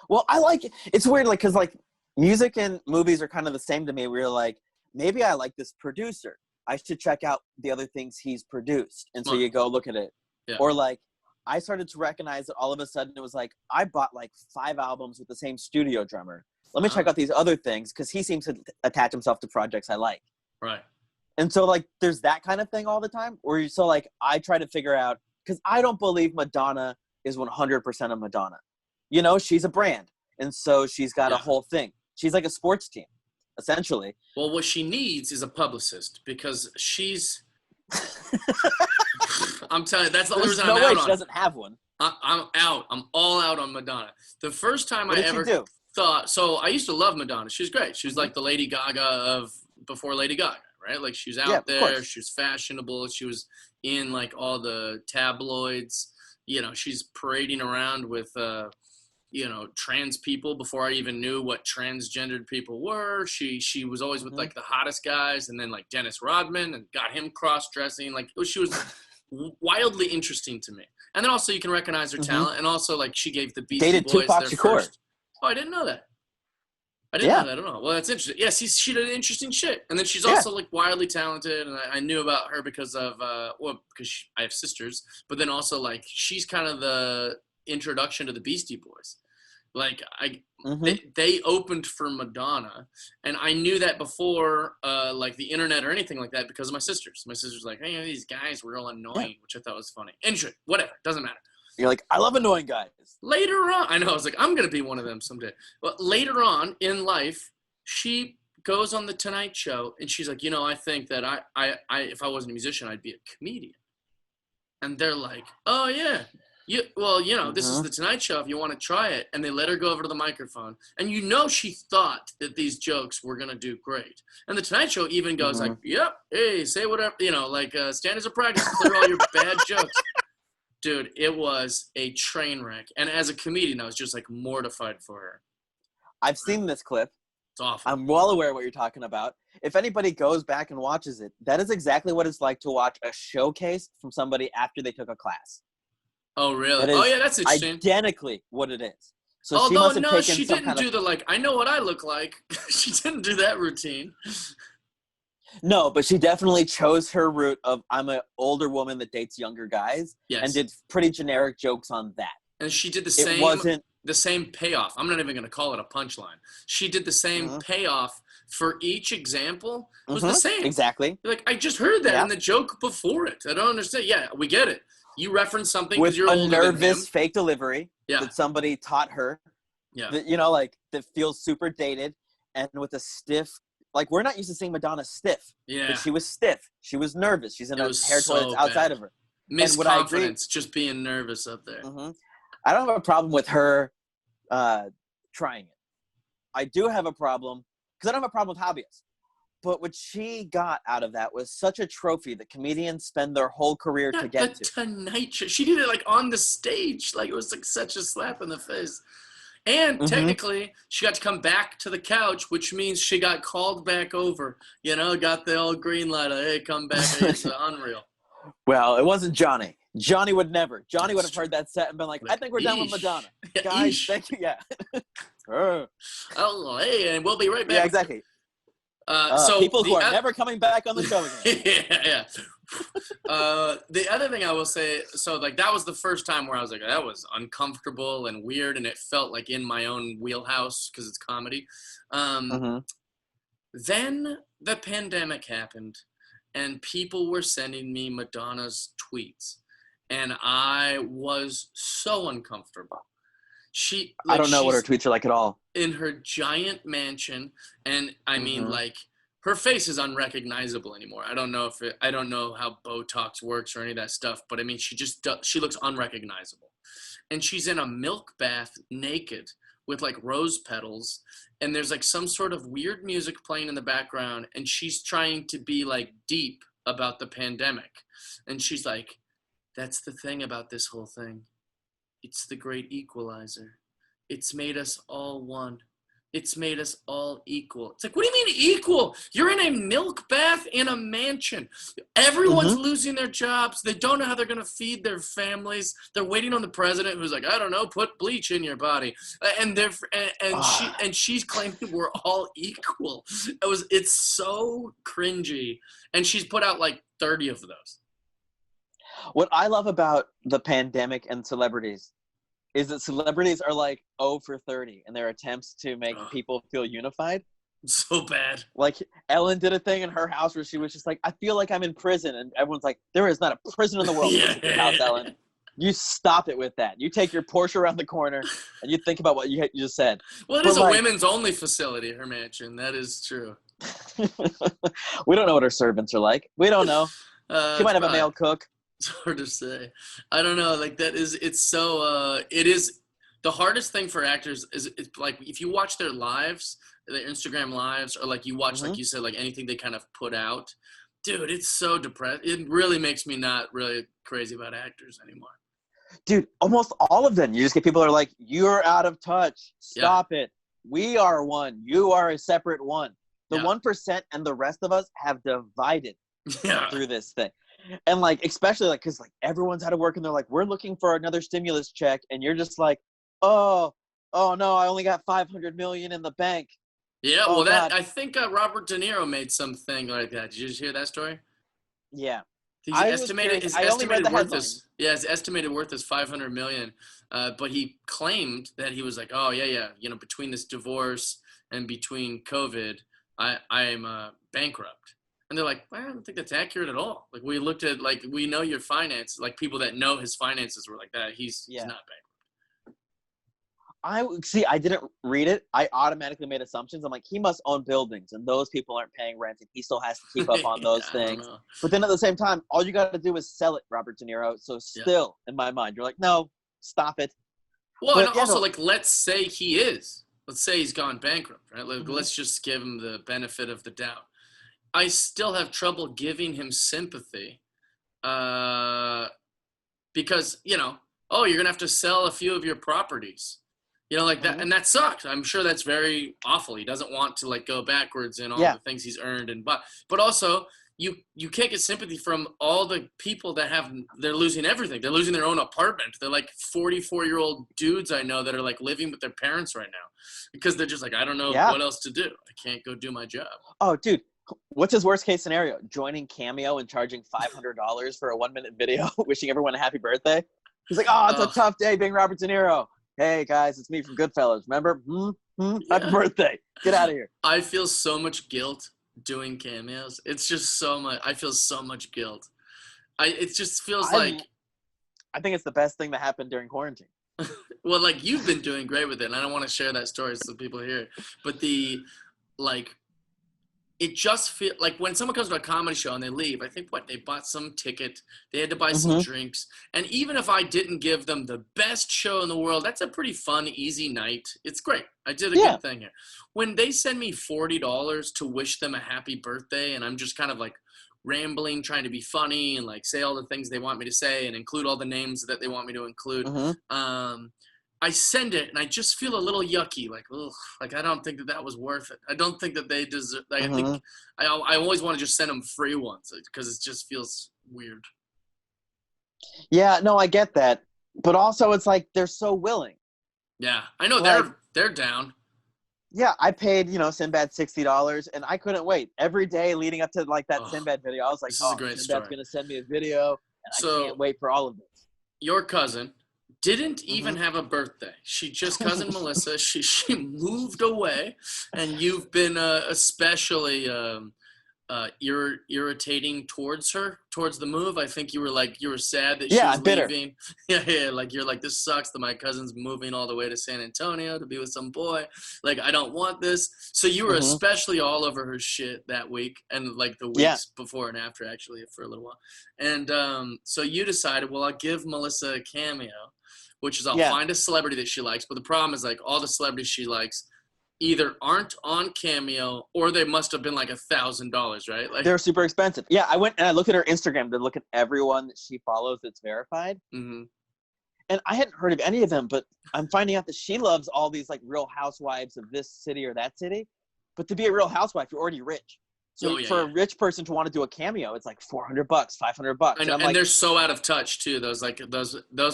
Well, I like it. It's weird, like, because like music and movies are kind of the same to me. Where you're like, maybe I like this producer. I should check out the other things he's produced. And so you go look at it. Yeah. Or like, I started to recognize that all of a sudden it was like, I bought like 5 albums with the same studio drummer. Let me check out these other things, because he seems to attach himself to projects I like. Right. And so like, there's that kind of thing all the time. Where so like, I try to figure out, because I don't believe Madonna is 100% of Madonna. She's a brand. And so she's got a whole thing. She's like a sports team, essentially. Well, what she needs is a publicist, because she's... I'm telling you, that's the only reason I'm out on. There's no way she doesn't have one. I'm out. I'm all out on Madonna. The first time I ever thought... So I used to love Madonna. She was great. She was like the Lady Gaga of before Lady Gaga, right? Like she was Yeah, out of there, course. she was fashionable, she was in like all the tabloids. You know, she's parading around with trans people before I even knew what transgendered people were. She was always with like the hottest guys, and then like Dennis Rodman, and got him cross-dressing. Like she was wildly interesting to me. And then also you can recognize her talent, and also like she gave the Beastie Dated Boys Tupac their Shakur. first. Oh, I didn't know that. I didn't know that at all. Well, that's interesting. Yeah, she did interesting shit. And then she's also like wildly talented, and I knew about her because of because I have sisters, but then also like she's kind of the introduction to the Beastie Boys. Like they opened for Madonna, and I knew that before like the internet or anything like that because of my sisters. My sisters were like, hey, these guys were all annoying, which I thought was funny. Anyway, whatever, doesn't matter. You're like, I love annoying guys. Later on, I know, I was like, I'm going to be one of them someday. But later on in life, she goes on the Tonight Show, and she's like, I think that I if I wasn't a musician, I'd be a comedian. And they're like, oh, yeah. This is the Tonight Show if you want to try it. And they let her go over to the microphone. And she thought that these jokes were going to do great. And the Tonight Show even goes like, yep, hey, say whatever, stand as a practice, clear all your bad jokes. Dude, it was a train wreck. And as a comedian, I was just like mortified for her. I've seen this clip. It's awful. I'm well aware of what you're talking about. If anybody goes back and watches it, that is exactly what it's like to watch a showcase from somebody after they took a class. Oh, really? Oh, yeah, that's interesting. Identically what it is. So Although, she didn't do the, like, I know what I look like. She didn't do that routine. No, but she definitely chose her route of I'm an older woman that dates younger guys, and did pretty generic jokes on that. And she did the same payoff. I'm not even going to call it a punchline. She did the same payoff for each example. It was the same. Exactly. Like, I just heard that in the joke before it. I don't understand. Yeah, we get it. You reference something because you're older than him. With a nervous fake delivery that somebody taught her. Yeah. That, that feels super dated, and with a stiff. Like, we're not used to seeing Madonna stiff. Yeah. But she was stiff. She was nervous. She's in a hair toilet outside of her. Misconfidence, just being nervous up there. I don't have a problem with her trying it. I do have a problem, because I don't have a problem with hobbyists. But what she got out of that was such a trophy that comedians spend their whole career to get to. Tonight Show. She did it, like, on the stage. Like, it was, like, such a slap in the face. And technically, she got to come back to the couch, which means she got called back over. Got the old green light. Hey, come back. It's unreal. Well, it wasn't Johnny. Johnny would never. Johnny would have heard that set and been like, I think we're done with Madonna. Guys, thank you. Yeah. Oh, hey, and we'll be right back. Yeah, exactly. So people who are never coming back on the show again. yeah. The other thing I will say, so like that was the first time where I was like, that was uncomfortable and weird, and it felt like in my own wheelhouse because it's comedy. Then the pandemic happened, and people were sending me Madonna's tweets, and I was so uncomfortable. I don't know what her tweets are like at all. In her giant mansion, and I mean, like, her face is unrecognizable anymore. I don't know how Botox works or any of that stuff, but I mean, she looks unrecognizable. And she's in a milk bath naked with like rose petals, and there's like some sort of weird music playing in the background, and she's trying to be like deep about the pandemic. And she's like, that's the thing about this whole thing. It's the great equalizer. It's made us all one. It's made us all equal. It's like, what do you mean equal? You're in a milk bath in a mansion. Everyone's losing their jobs. They don't know how they're going to feed their families. They're waiting on the president who's like, I don't know, put bleach in your body. She's claiming we're all equal. It's so cringy. And she's put out like 30 of those. What I love about the pandemic and celebrities is that celebrities are like 0 for 30 in their attempts to make people feel unified. So bad. Like, Ellen did a thing in her house where she was just like, I feel like I'm in prison. And everyone's like, there is not a prison in the world in your house, Ellen. You stop it with that. You take your Porsche around the corner and you think about what you just said. Well, it is a women's only facility, her mansion. That is true. We don't know what her servants are like. We don't know. She might have a male cook. It's hard to say. I don't know. Like, that is, it's so, it is, The hardest thing for actors is it's like if you watch their lives, their Instagram lives, or like you watch, like you said, like anything they kind of put out, dude, it's so depressed. It really makes me not really crazy about actors anymore. Dude, almost all of them. You just get people that are like, you're out of touch. Stop it. We are one. You are a separate one. The 1% and the rest of us have divided through this thing. And like, especially like, cause like everyone's out of work and they're like, we're looking for another stimulus check. And you're just like, oh no, I only got 500 million in the bank. Yeah. Oh, Well, God. I think Robert De Niro made something like that. Did you just hear that story? Yeah. His estimated worth is his estimated worth is 500 million. But he claimed that he was like, oh yeah, you know, between this divorce and between COVID, I am bankrupt. And they're like, well, I don't think that's accurate at all. Like we looked at, like, we know your finance, like people that know his finances were like that. He's not bankrupt. I didn't read it. I automatically made assumptions. I'm like, he must own buildings and those people aren't paying rent and he still has to keep up on those things. But then at the same time, all you got to do is sell it, Robert De Niro. So still in my mind, you're like, no, stop it. Well, but, and also like, let's say he is. Let's say he's gone bankrupt, right? Like, let's just give him the benefit of the doubt. I still have trouble giving him sympathy because, you know, oh, you're going to have to sell a few of your properties, you know, like that. And that sucks. I'm sure that's very awful. He doesn't want to like go backwards in all the things he's earned. But also you can't get sympathy from all the people that they're losing everything. They're losing their own apartment. They're like 44-year-old dudes I know that are like living with their parents right now because they're just like, I don't know what else to do. I can't go do my job. Oh, dude. What's his worst case scenario? Joining Cameo and charging $500 for a 1-minute video, wishing everyone a happy birthday. He's like, oh, it's a tough day being Robert De Niro. Hey guys, it's me from Goodfellas. Remember? Happy birthday. Get out of here. I feel so much guilt doing cameos. It's just so much. I feel so much guilt. It just feels like. I think it's the best thing that happened during quarantine. Well, like you've been doing great with it, and I don't want to share that story so people hear it. But it just feels like when someone comes to a comedy show and they leave, I think they bought some ticket, they had to buy some drinks. And even if I didn't give them the best show in the world, that's a pretty fun, easy night. It's great. I did a good thing here. When they send me $40 to wish them a happy birthday and I'm just kind of like rambling, trying to be funny and like say all the things they want me to say and include all the names that they want me to include, I send it and I just feel a little yucky, like, ugh, like I don't think that was worth it. I don't think that they deserve. Like, I think I always want to just send them free ones because it just feels weird. Yeah, no, I get that, but also it's like they're so willing. Yeah, I know they're down. Yeah, I paid Sinbad $60 and I couldn't wait. Every day leading up to like that Sinbad video, I was like, oh, Sinbad's gonna send me a video, and I can't wait for all of this. Your cousin didn't even have a birthday. She just cousin Melissa. She moved away, and you've been especially irritating towards the move. I think you were sad that she was leaving. Yeah. Like you're like, this sucks that my cousin's moving all the way to San Antonio to be with some boy. Like I don't want this. So you were especially all over her shit that week and like the weeks before and after actually for a little while. And so you decided, well, I'll give Melissa a cameo, which is I'll find a celebrity that she likes. But the problem is like all the celebrities she likes either aren't on Cameo or they must have been like $1,000, right? Like they're super expensive. Yeah, I went and I looked at her Instagram to look at everyone that she follows that's verified. And I hadn't heard of any of them, but I'm finding out that she loves all these like real housewives of this city or that city. But to be a real housewife, you're already rich. So for a rich person to want to do a cameo, it's like $400, $500. I know, and they're so out of touch too. Those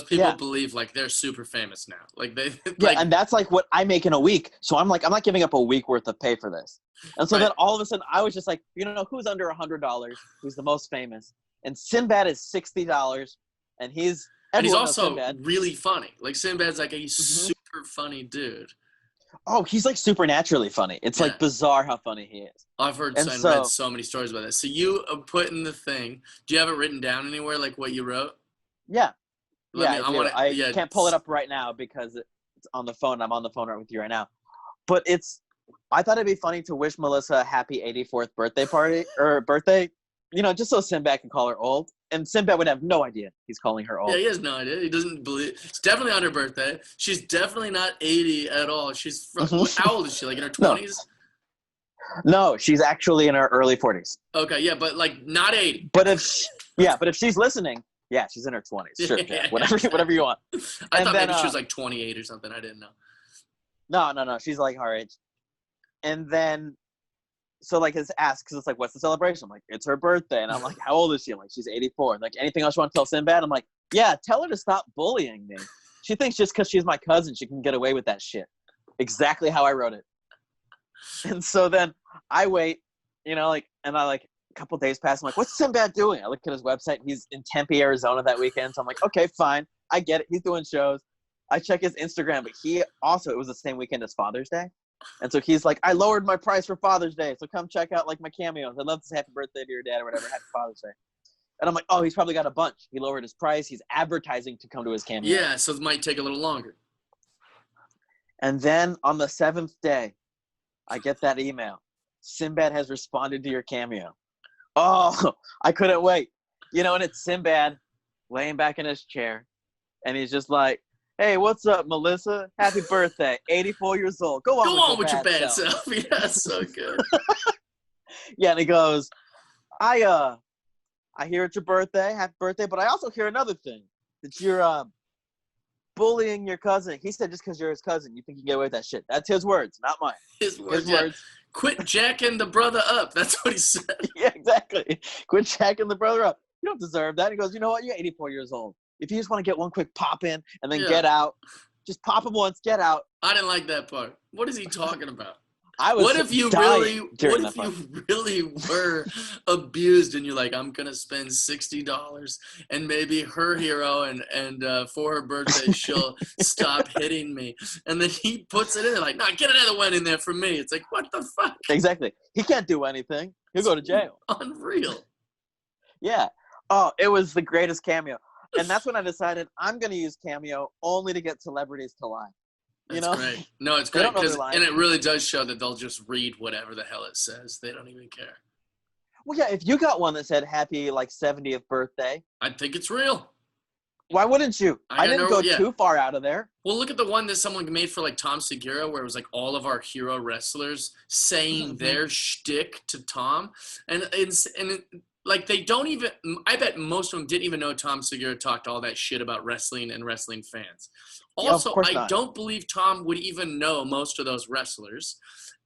people believe like they're super famous now. Like they and that's like what I make in a week. So I'm like, I'm not giving up a week worth of pay for this. And so then all of a sudden I was just like, who's under $100? Who's the most famous? And Sinbad is $60, and he's also really funny. Like Sinbad's like a super funny dude. Oh, he's like supernaturally funny. It's like bizarre how funny he is. I've heard and read so many stories about that. So you put in the thing. Do you have it written down anywhere, like what you wrote? Yeah. I can't pull it up right now because it's on the phone. I'm on the phone right with you right now. But I thought it'd be funny to wish Melissa a happy 84th birthday party or birthday, just so Sinbad can call her old. and Sinbad would have no idea he's calling her old. Yeah, he has no idea. He doesn't believe. It's definitely on her birthday. She's definitely not 80 at all. She's from, how old is she? Like in her 20s? No, she's actually in her early 40s. Okay, yeah, but like not 80. But if she's listening, yeah, she's in her 20s. Sure, yeah, whatever you want. I thought maybe she was like 28 or something. I didn't know. No. She's like our age. And then, so like it's asked, because it's like, what's the celebration? I'm like, it's her birthday. And I'm like, how old is she? I'm like, she's 84. Like, anything else you want to tell Sinbad? I'm like, yeah, tell her to stop bullying me. She thinks just because she's my cousin, she can get away with that shit. Exactly how I wrote it. And so then I wait, and a couple days pass. I'm like, what's Sinbad doing? I look at his website. He's in Tempe, Arizona that weekend. So I'm like, okay, fine. I get it. He's doing shows. I check his Instagram, but it was the same weekend as Father's Day. And so he's like, I lowered my price for Father's Day. So come check out like my cameos. I'd love to say happy birthday to your dad or whatever. Happy Father's Day. And I'm like, oh, he's probably got a bunch. He lowered his price. He's advertising to come to his cameo. Yeah, so it might take a little longer. And then on the 7th day, I get that email. Sinbad has responded to your cameo. Oh, I couldn't wait. And it's Sinbad laying back in his chair. And he's just like, hey, what's up, Melissa? Happy birthday. 84 years old. Go on with your bad self. Yeah, that's so good. Yeah, and he goes, I hear it's your birthday. Happy birthday. But I also hear another thing. That you're bullying your cousin. He said just because you're his cousin, you think you can get away with that shit. That's his words, not mine. His words. Quit jacking the brother up. That's what he said. Yeah, exactly. Quit jacking the brother up. You don't deserve that. He goes, you know what? You're 84 years old. If you just want to get one quick pop in and then get out, just pop him once, get out. I didn't like that part. What is he talking about? What if you really were abused and you're like, I'm gonna spend $60 and maybe her hero and for her birthday she'll stop hitting me, and then he puts it in there like, nah, get another one in there for me. It's like, what the fuck? Exactly. He can't do anything. He'll go to jail. Unreal. Yeah. Oh, it was the greatest cameo. And that's when I decided I'm going to use Cameo only to get celebrities to lie. That's great. No, it's great. And it really does show that they'll just read whatever the hell it says. They don't even care. Well, yeah, if you got one that said happy, 70th birthday. I think it's real. Why wouldn't you? I didn't go too far out of there. Well, look at the one that someone made for Tom Segura, where it was all of our hero wrestlers saying their shtick to Tom. They don't even – I bet most of them didn't even know Tom Segura talked all that shit about wrestling and wrestling fans. Also, I don't believe Tom would even know most of those wrestlers.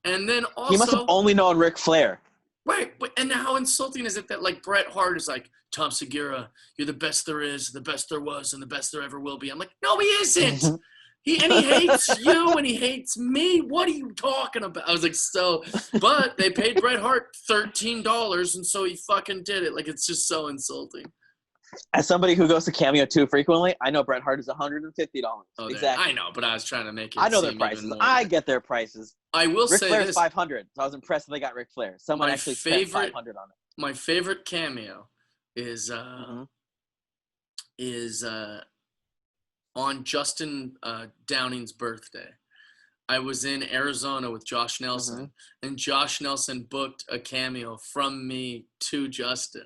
And then also – he must have only known Ric Flair. Right. And how insulting is it that, Bret Hart is like, Tom Segura, you're the best there is, the best there was, and the best there ever will be. I'm like, no, he isn't. He hates you and he hates me. What are you talking about? I was like, but they paid Bret Hart $13 and so he fucking did it. It's just so insulting. As somebody who goes to Cameo too frequently, I know Bret Hart is $150. Oh, exactly. I know, but I was trying to make it. I know their prices. I get their prices. I will say Ric Flair's this. $500. So I was impressed that they got Ric Flair. Someone actually spent $500 on it. My favorite cameo is on Justin Downing's birthday. I was in Arizona with Josh Nelson, and Josh Nelson booked a cameo from me to Justin.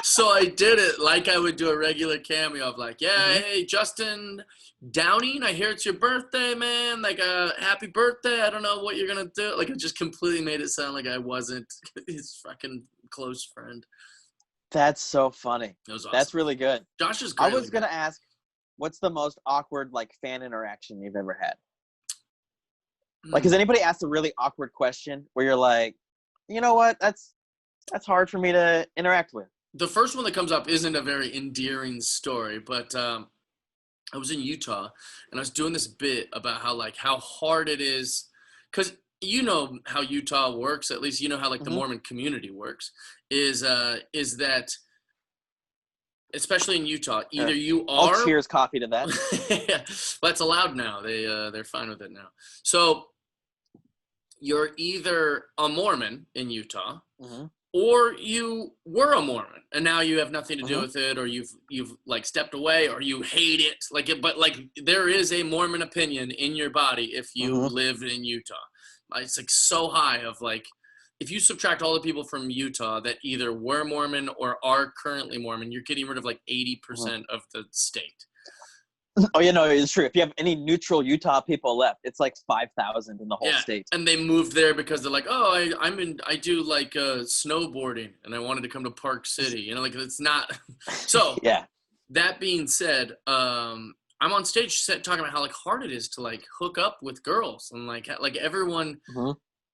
So I did it like I would do a regular cameo of hey, Justin Downing, I hear it's your birthday, man. Happy birthday. I don't know what you're going to do. I just completely made it sound like I wasn't his fucking close friend. That's so funny. That was awesome. That's really good. Josh is great. I was going to ask, what's the most awkward fan interaction you've ever had? Has anybody asked a really awkward question where you're like, you know what? That's hard for me to interact with. The first one that comes up isn't a very endearing story, but I was in Utah and I was doing this bit about how hard it is, because you know how Utah works, at least you know how the Mormon community works, is that especially in Utah, either you are. I'll cheers coffee to that. Yeah, well, it's allowed now. They're fine with it now. So you're either a Mormon in Utah, or you were a Mormon and now you have nothing to do with it, or you've stepped away, or you hate it. But there is a Mormon opinion in your body if you live in Utah. It's so high of if you subtract all the people from Utah that either were Mormon or are currently Mormon, you're getting rid of like 80% of the state. Oh, yeah, no, it's true. If you have any neutral Utah people left, it's like 5,000 in the whole state. And they moved there because they're like, oh, I do like snowboarding, and I wanted to come to Park City. You know, like it's not. So yeah. That being said, I'm on stage talking about how like hard it is to like hook up with girls, and like everyone,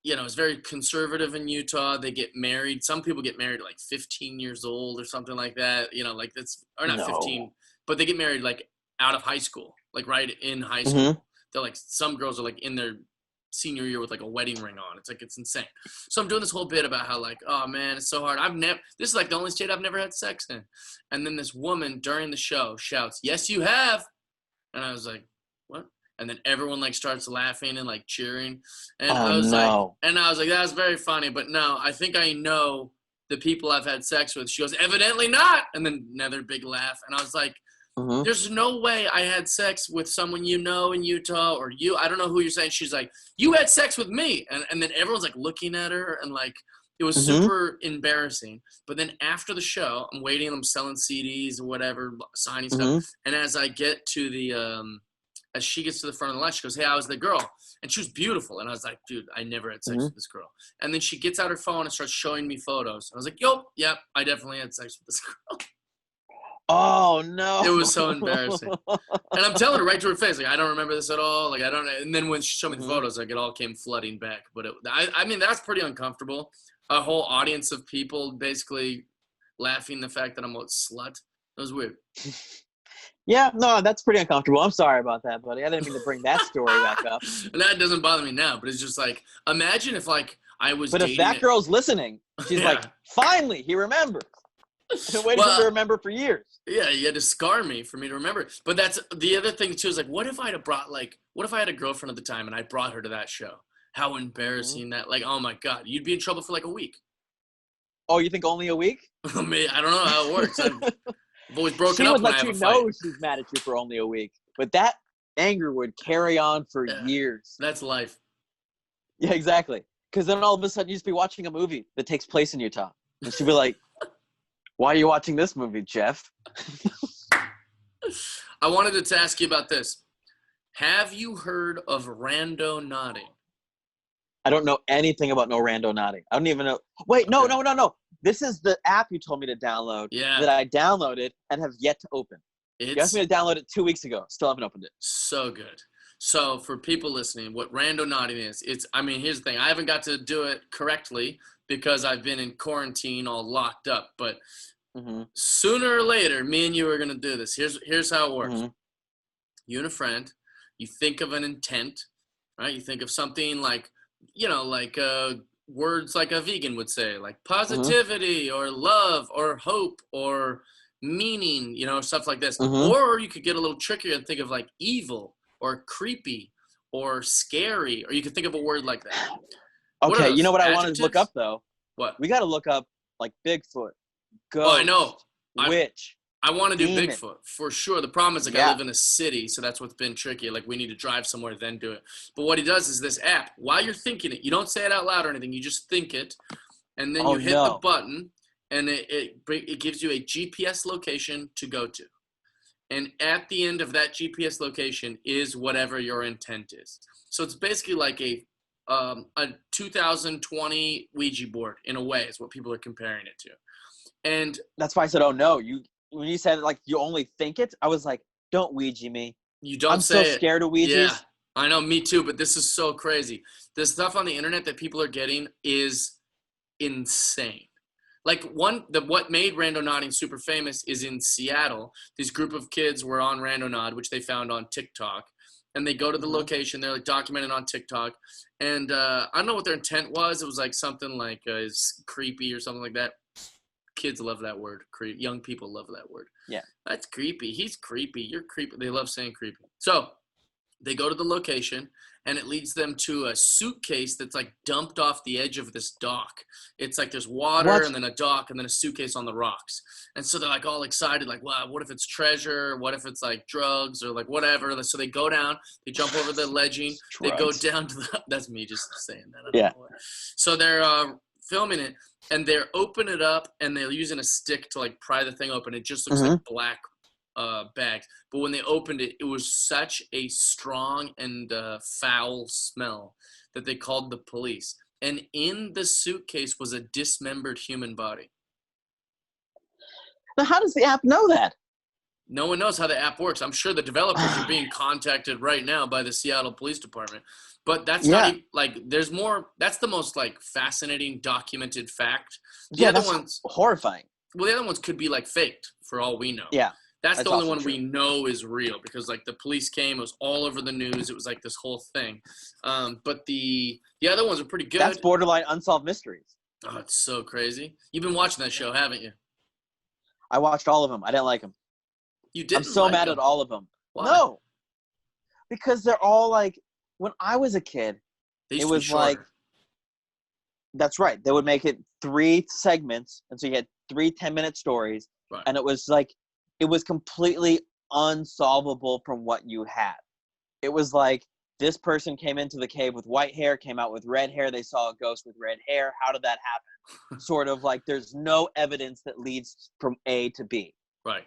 you know, is very conservative in Utah. They get married. Some people get married at like 15 years old or something like that. You know, like that's or not 15, but they get married like out of high school, like right in high school. They're like, some girls are like in their senior year with like a wedding ring on. It's like, it's insane. So I'm doing this whole bit about how like, oh man, it's so hard. This is like the only state I've never had sex in. And then this woman during the show shouts, yes, you have. And I was like, what? And then everyone like starts laughing and like cheering. And I was like, that was very funny. But no, I think I know the people I've had sex with. She goes, evidently not. And then another big laugh. And I was like, there's no way I had sex with someone you know in Utah or you. I don't know who you're saying. She's like, you had sex with me. And then everyone's like looking at her and like, it was super embarrassing. But then after the show, I'm waiting. I'm selling CDs or whatever, signing stuff. And as I get to the, as she gets to the front of the line, she goes, hey, I was the girl. And she was beautiful. And I was like, dude, I never had sex with this girl. And then she gets out her phone and starts showing me photos. I was like, yep, I definitely had sex with this girl. Oh no! It was so embarrassing, and I'm telling her right to her face, like I don't remember this at all. Like I don't. And then when she showed me the photos, like it all came flooding back. But I mean, that's pretty uncomfortable. A whole audience of people basically laughing the fact that I'm a slut. It was weird. Yeah, no, that's pretty uncomfortable. I'm sorry about that, buddy. I didn't mean to bring that story back up. And that doesn't bother me now, but it's just like, imagine if like I was. But if that girl's listening, she's like, finally, he remembers. I've been waiting for him to remember for years. Yeah, you had to scar me for me to remember. But that's the other thing too, is like, what if I had a girlfriend at the time and I brought her to that show? How embarrassing that, like, oh my God, you'd be in trouble for like a week. Oh, you think only a week? I mean, I don't know how it works. I've always broken up when I have a fight. She would let you know she's mad at you for only a week. But that anger would carry on for years. That's life. Yeah, exactly. Because then all of a sudden you just be watching a movie that takes place in Utah. And she'd be like, why are you watching this movie, Jeff? I wanted to ask you about this. Have you heard of rando nodding? I don't know anything about no rando nodding. I don't even know. Wait, no. This is the app you told me to download that I downloaded and have yet to open. You asked me to download it 2 weeks ago. Still haven't opened it. So good. So for people listening, what rando nodding is, here's the thing. I haven't got to do it correctly because I've been in quarantine all locked up. But sooner or later, me and you are going to do this. Here's how it works. You and a friend, you think of an intent, right? You think of something like, words like a vegan would say, like positivity or love or hope or meaning, stuff like this. Or you could get a little trickier and think of like evil or creepy or scary, or you could think of a word like that. Okay, you know what I wanted to look up, though? What? We got to look up, like, Bigfoot, ghost, I know. witch. I want to do Bigfoot, for sure. The problem is, I live in a city, so that's what's been tricky. Like, we need to drive somewhere, then do it. But what he does is this app, while you're thinking it, you don't say it out loud or anything, you just think it, and then you hit the button, and it gives you a GPS location to go to. And at the end of that GPS location is whatever your intent is. So it's basically like a 2020 Ouija board, in a way, is what people are comparing it to. And that's why I said, oh no, when you said like you only think it, I was like, don't Ouija me. You don't I'm say so scared of Ouijas. Yeah, I know, me too, but this is so crazy. The stuff on the internet that people are getting is insane. Like what made Rando Nodding super famous is in Seattle. This group of kids were on Rando Nod, which they found on TikTok. And they go to the location. They're like documented on TikTok. And I don't know what their intent was. It was like something like is creepy or something like that. Kids love that word. Young people love that word. Yeah. That's creepy. He's creepy. You're creepy. They love saying creepy. So they go to the location, and it leads them to a suitcase that's like dumped off the edge of this dock. It's like there's water and then a dock and then a suitcase on the rocks. And so they're like all excited, like, wow, what if it's treasure? What if it's like drugs or like whatever? So they go down, they jump over the ledging, they go down to that's me just saying that. I don't know what. So they're filming it, and they're open it up, and they're using a stick to like pry the thing open. It just looks like black bags. But when they opened it, it was such a strong and foul smell that they called the police. And in the suitcase was a dismembered human body. Now, how does the app know that? No one knows how the app works. I'm sure the developers are being contacted right now by the Seattle Police Department. But that's not even, like, there's more. That's the most like fascinating documented fact. The other ones horrifying. Well, the other ones could be like faked for all we know. Yeah. That's the only one we know is real, because like the police came, it was all over the news. It was like this whole thing. But the other ones are pretty good. That's borderline unsolved mysteries. Oh, it's so crazy. You've been watching that show, haven't you? I watched all of them. I didn't like them. You didn't. I'm so like mad them. at all of them. Why? No, because they're all like, when I was a kid, it was like, that's right. They would make it 3 segments, and so you had 3 10-minute stories, right. And it was like, it was completely unsolvable from what you had. It was like, this person came into the cave with white hair, came out with red hair. They saw a ghost with red hair. How did that happen? Sort of like, there's no evidence that leads from A to B. Right.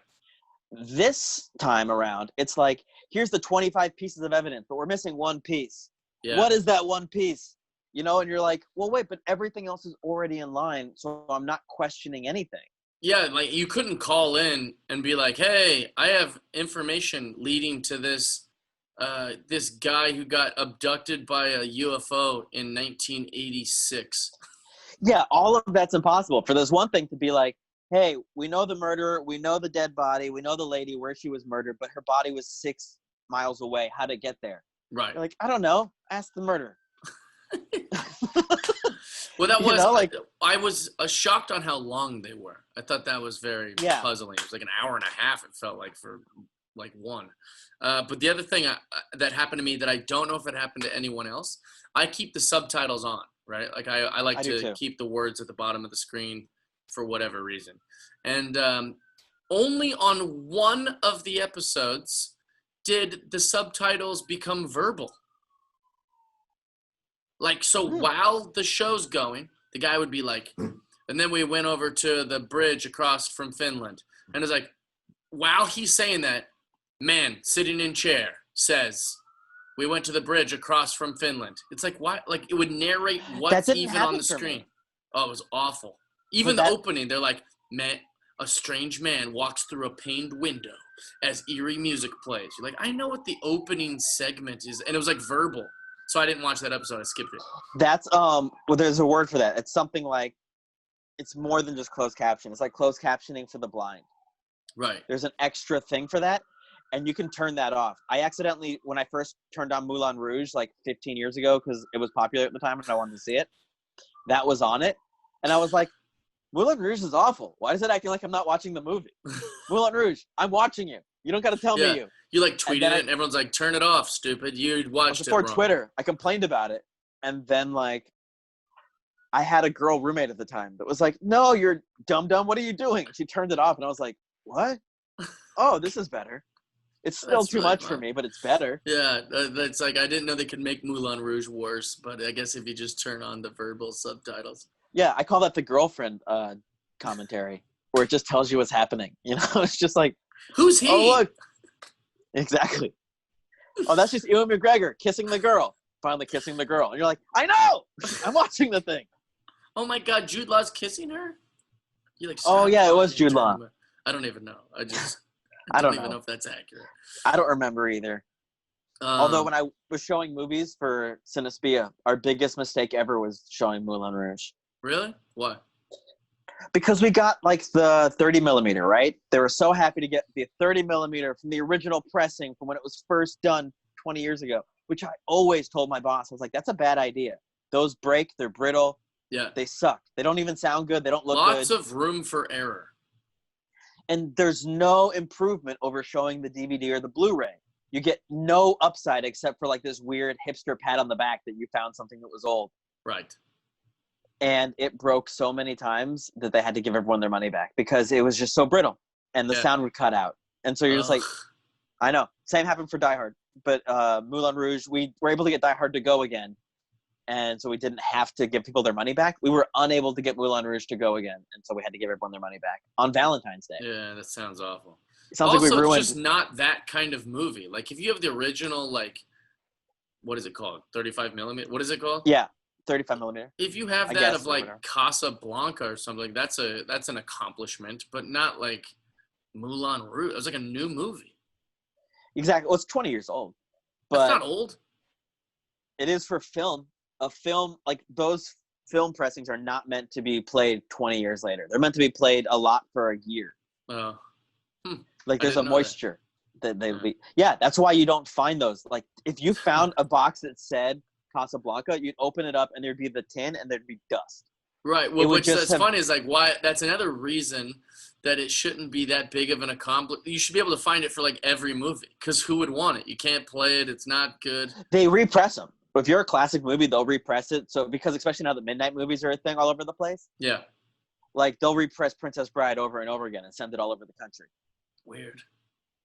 This time around, it's like, here's the 25 pieces of evidence, but we're missing one piece. Yeah. What is that one piece? You know, and you're like, well, wait, but everything else is already in line, so I'm not questioning anything. Yeah, like you couldn't call in and be like, hey, I have information leading to this this guy who got abducted by a UFO in 1986. Yeah, all of that's impossible. For this one thing to be like, hey, we know the murderer, we know the dead body, we know the lady where she was murdered, but her body was 6 miles away. How'd it get there? Right. You're like, I don't know. Ask the murderer. Well, that was, like, I was shocked on how long they were. I thought that was very puzzling. It was like an hour and a half, it felt like, for like one. But the other thing that happened to me that I don't know if it happened to anyone else, I keep the subtitles on, right? Like I like to keep the words at the bottom of the screen for whatever reason. And only on one of the episodes did the subtitles become verbal. Like, so while the show's going, the guy would be like, and then we went over to the bridge across from Finland. And it's like, while he's saying that, man sitting in chair says, we went to the bridge across from Finland. It's like, why? Like, it would narrate what's even on the screen. Oh, it was awful. Even the opening, they're like, man, a strange man walks through a paned window as eerie music plays. You're like, I know what the opening segment is. And it was like verbal. So I didn't watch that episode. I skipped it. That's, well, there's a word for that. It's something like, it's more than just closed caption. It's like closed captioning for the blind. Right. There's an extra thing for that, and you can turn that off. I accidentally, when I first turned on Moulin Rouge like 15 years ago, because it was popular at the time and I wanted to see it, that was on it. And I was like, Moulin Rouge is awful. Why is it acting like I'm not watching the movie? Moulin Rouge, I'm watching you. You don't got to tell me you. You like tweeted it and everyone's like, turn it off, stupid. You watched it before wrong. Twitter, I complained about it. And then like, I had a girl roommate at the time that was like, no, you're dumb. What are you doing? She turned it off and I was like, what? Oh, this is better. It's still too much for me, but it's better. Yeah, that's like, I didn't know they could make Moulin Rouge worse, but I guess if you just turn on the verbal subtitles. Yeah, I call that the girlfriend commentary, where it just tells you what's happening. You know, it's just like, who's he? Oh, look. Exactly. Oh, that's just Ewan McGregor kissing the girl. Finally kissing the girl. And you're like, I know! I'm watching the thing. Oh my God, Jude Law's kissing her? You like? Oh yeah, it was Jude Law. I don't even know. I don't even know know if that's accurate. I don't remember either. Although when I was showing movies for Cinespia, our biggest mistake ever was showing Moulin Rouge. Really? Why? Because we got like the 30 millimeter, right? They were so happy to get the 30 millimeter from the original pressing from when it was first done 20 years ago, which I always told my boss. I was like, that's a bad idea. Those break, they're brittle. Yeah. They suck. They don't even sound good. They don't look good. Lots of room for error. And there's no improvement over showing the DVD or the Blu-ray. You get no upside except for like this weird hipster pat on the back that you found something that was old. Right. And it broke so many times that they had to give everyone their money back because it was just so brittle and the sound would cut out. And so you're just like, I know. Same happened for Die Hard. But Moulin Rouge, we were able to get Die Hard to go again. and so we didn't have to give people their money back. We were unable to get Moulin Rouge to go again, and so we had to give everyone their money back on Valentine's Day. Yeah, that sounds awful. It sounds Also, like we ruined. it's just not that kind of movie. Like, if you have the original, like, what is it called? 35 millimeter? What is it called? Yeah, 35 millimeter. If you have I that guess, of or like whatever. Casablanca or something, that's an accomplishment, but not like Moulin Rouge. It was like a new movie. Exactly. Well, it's 20 years old, That's but not old. it is for film. A film, like those film pressings are not meant to be played 20 years later. They're meant to be played a lot for a year. Oh, Like I there's a didn't know that. moisture that they leave. Yeah, that's why you don't find those. Like if you found a box that said Casablanca, you'd open it up and there'd be the tin and there'd be dust. right. It Well, would which just that's have- funny is like why that's another reason that it shouldn't be that big of an accomplishment. You should be able to find it for like every movie because who would want it? You can't play it. It's not good. They repress them. If you're a classic movie, they'll repress it. So because especially now that midnight movies are a thing all over the place, Yeah. like they'll repress Princess Bride over and over again and send it all over the country. Weird.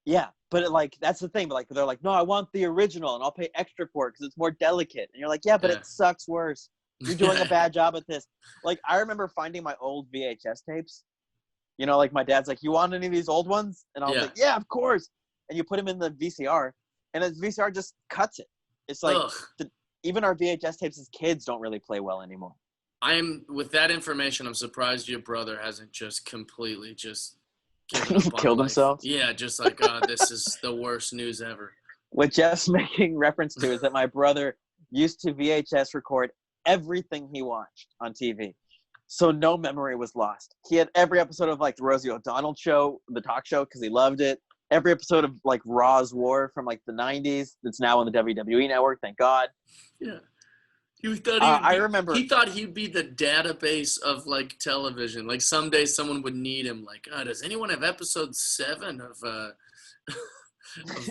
Yeah, but that's the thing. But like they're like, no, I want the original, and I'll pay extra for it because it's more delicate. And you're like, yeah, but Yeah. it sucks worse. You're doing a bad job at this. Like I remember finding my old VHS tapes. You know, like my dad's like, you want any of these old ones? And I was Yeah. like, yeah, of course. And you put them in the VCR, and the VCR just cuts it. It's like Ugh. even our VHS tapes as kids don't really play well anymore. With that information, I'm surprised your brother hasn't just completely just given up on Killed life. himself? Yeah, just like, this is the worst news ever. What Jeff's making reference to is that my brother used to VHS record everything he watched on TV. So no memory was lost. He had every episode of like the Rosie O'Donnell show, the talk show, because he loved it. Every episode of like Raw's War from like the 90s that's now on the WWE network, thank God. Yeah. He thought I remember- he thought he'd be the database of like television. Like someday someone would need him. Like, does anyone have episode 7 of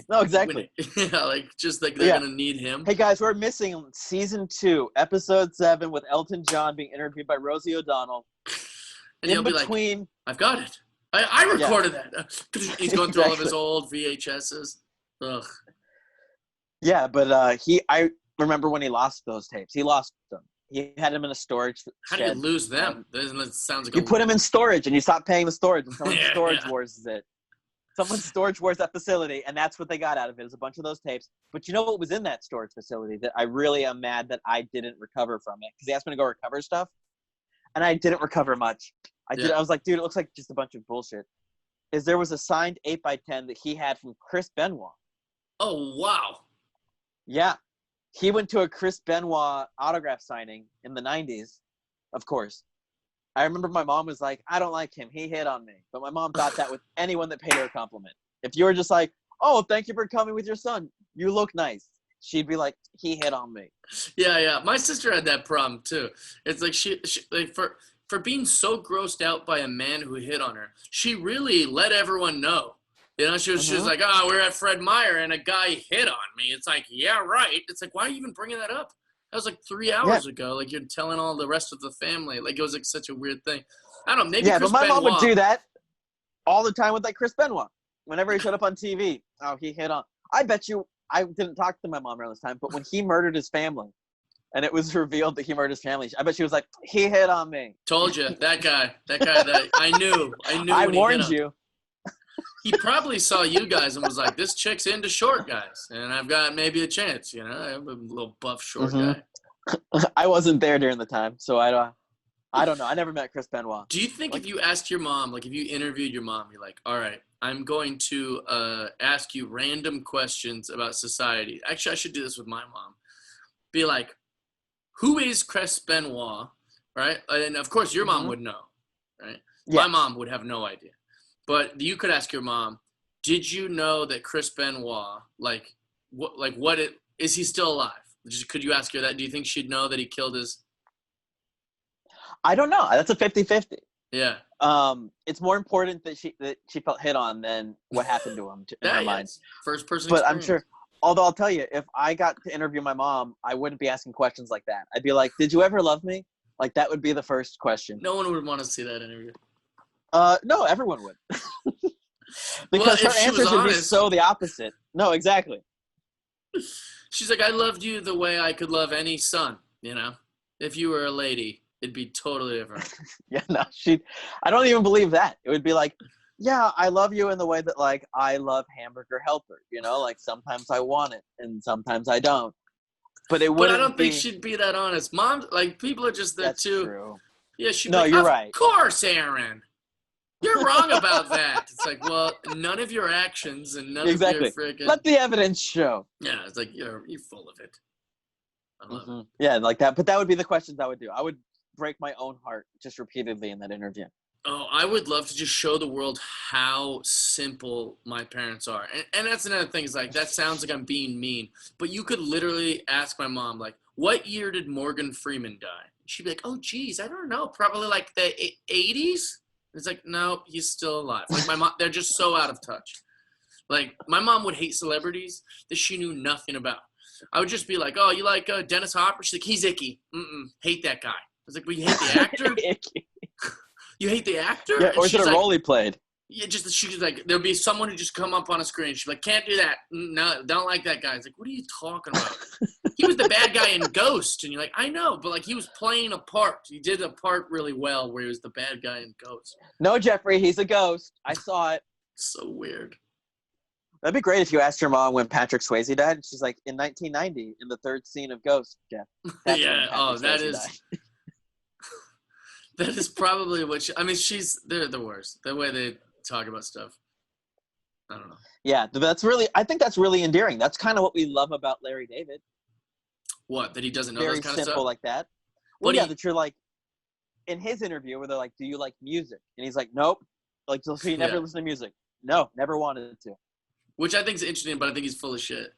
No, exactly. Yeah, like just like they're gonna need him. Hey guys, we're missing season 2, episode 7 with Elton John being interviewed by Rosie O'Donnell. And he'll In be like, between, I've got it. I recorded that. He's going through all of his Exactly. old VHSs. Ugh. yeah, but I remember when he lost those tapes. He lost them. He had them in a storage How do you shed. lose them? That sounds like You put them in storage, and you stop paying the storage, and someone Yeah, storage yeah. wars is it. Someone storage wars that facility, and that's what they got out of it. It was a bunch of those tapes. But you know what was in that storage facility that I really am mad that I didn't recover from it? Because they asked me to go recover stuff, and I didn't recover much. I was like, dude, it looks like just a bunch of bullshit. There was a signed 8x10 that he had from Chris Benoit. Oh wow. Yeah. He went to a Chris Benoit autograph signing in the 90s, of course. I remember my mom was like, I don't like him. He hit on me. But my mom thought that with anyone that paid her a compliment. If you were just like, oh, thank you for coming with your son. You look nice. She'd be like, he hit on me. Yeah. My sister had that problem too. It's like she like for being so grossed out by a man who hit on her, she really let everyone know. You know, she was like, we're at Fred Meyer and a guy hit on me. It's like, yeah, right. It's like, why are you even bringing that up? That was like 3 hours ago. Like you're telling all the rest of the family. Like it was like such a weird thing. I don't know. Maybe Yeah, Chris but my mom Benoit, would do that all the time with like Chris Benoit. Whenever he showed up on TV, he hit on. I bet you, I didn't talk to my mom around this time, but when he murdered his family, and it was revealed that he murdered his family, I bet she was like, he hit on me. Told you that guy that I knew. I when he warned hit on. you. He probably saw you guys and was like, this chick's into short guys, and I've got maybe a chance. You know, I'm a little buff short guy. I wasn't there during the time, so I don't know. I never met Chris Benoit. Do you think if you asked your mom, like if you interviewed your mom, you're like, all right, I'm going to ask you random questions about society. Actually, I should do this with my mom. Be like, who is Chris Benoit, right? And of course, your mom would know, right? Yeah. My mom would have no idea. But you could ask your mom, did you know that Chris Benoit, is he still alive? Could you ask her that? Do you think she'd know that he killed his? I don't know. That's a 50-50. Yeah. It's more important that she felt hit on than what happened to him in her mind. First person But experience. I'm sure. Although I'll tell you, if I got to interview my mom, I wouldn't be asking questions like that. I'd be like, "Did you ever love me?" Like that would be the first question. No one would want to see that interview. No, everyone would. Well, Because if her she was answers would be honest- so the opposite. No, exactly. She's like, I loved you the way I could love any son. You know, if you were a lady, it'd be totally different. Yeah, no, I don't even believe that. It would be like, yeah, I love you in the way that like I love Hamburger Helper, you know, like sometimes I want it and sometimes I don't. But it But wouldn't I don't think be, she'd be that honest. Mom, like, people are just there that's too. true. Yeah, she'd No, be like, you're of right. course, Aaron. You're wrong about that. It's like, well, none of your actions and none Exactly. of your freaking. Let the evidence show. Yeah, it's like, you're full of it. I love it. Yeah, like that. But that would be the questions I would do. I would break my own heart just repeatedly in that interview. Oh, I would love to just show the world how simple my parents are. And that's another thing is like, that sounds like I'm being mean, but you could literally ask my mom, like, what year did Morgan Freeman die? She'd be like, oh, geez, I don't know. Probably like the 80s? It's like, no, he's still alive. Like my mom, they're just so out of touch. Like my mom would hate celebrities that she knew nothing about. I would just be like, oh, you like Dennis Hopper? She's like, he's icky. Hate that guy. I was like, well, you hate the actor? You hate the actor? Yeah, And or is it a she's role he played? Yeah, just she's like, there'll be someone who just come up on a screen. She's like, can't do that. No, don't like that guy. It's like, what are you talking about? He was the bad guy in Ghost, and you're like, I know, but like he was playing a part. He did a part really well, where he was the bad guy in Ghost. No, Jeffrey, he's a ghost. I saw it. So weird. That'd be great if you asked your mom when Patrick Swayze died. She's like, in 1990, in the third scene of Ghost, Jeff. That's when Yeah. Patrick Oh, that Swayze is. died. That is probably what I mean, they're the worst. The way they talk about stuff. I don't know. Yeah, I think that's really endearing. That's kind of what we love about Larry David. What? That he doesn't know Very this kind of simple stuff? like that. Well, But yeah, that you're like, in his interview where they're like, do you like music? And he's like, nope. Like, so you never Yeah. listen to music? No, never wanted to. Which I think is interesting, but I think he's full of shit.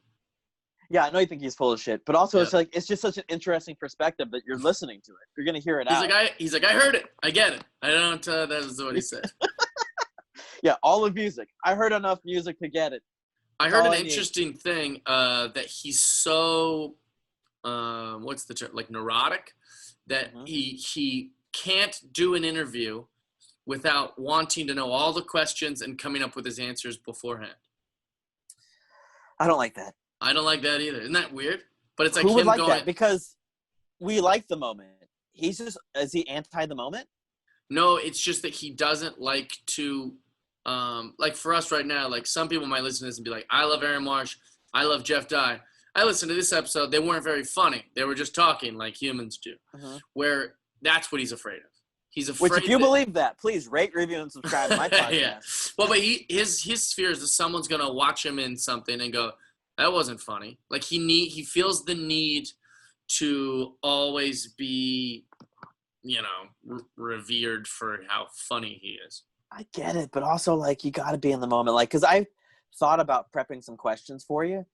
Yeah, I know you think he's full of shit, but also Yeah. it's like, it's just such an interesting perspective that you're listening to it. You're going to hear it out. He's like, I heard it. I get it. I don't, that is what he said. Yeah, all of music. I heard enough music to get it. I That's heard all an I need. interesting thing, that he's so, what's the term, like neurotic, that he can't do an interview without wanting to know all the questions and coming up with his answers beforehand. I don't like that. I don't like that either. Isn't that weird? But it's like Who would him like going. that? Because we like the moment. Is he anti the moment? No, it's just that he doesn't like to, like for us right now, like some people might listen to this and be like, I love Aaron Marsh. I love Jeff Dye. I listened to this episode. They weren't very funny. They were just talking like humans do. Where that's what he's afraid of. He's afraid. Which, if you believe that, please rate, review, and subscribe to my podcast. Yeah. Well, but his fear is that someone's gonna watch him in something and go, that wasn't funny. Like he feels the need to always be, revered for how funny he is. I get it, but also like you got to be in the moment. Like, because I thought about prepping some questions for you,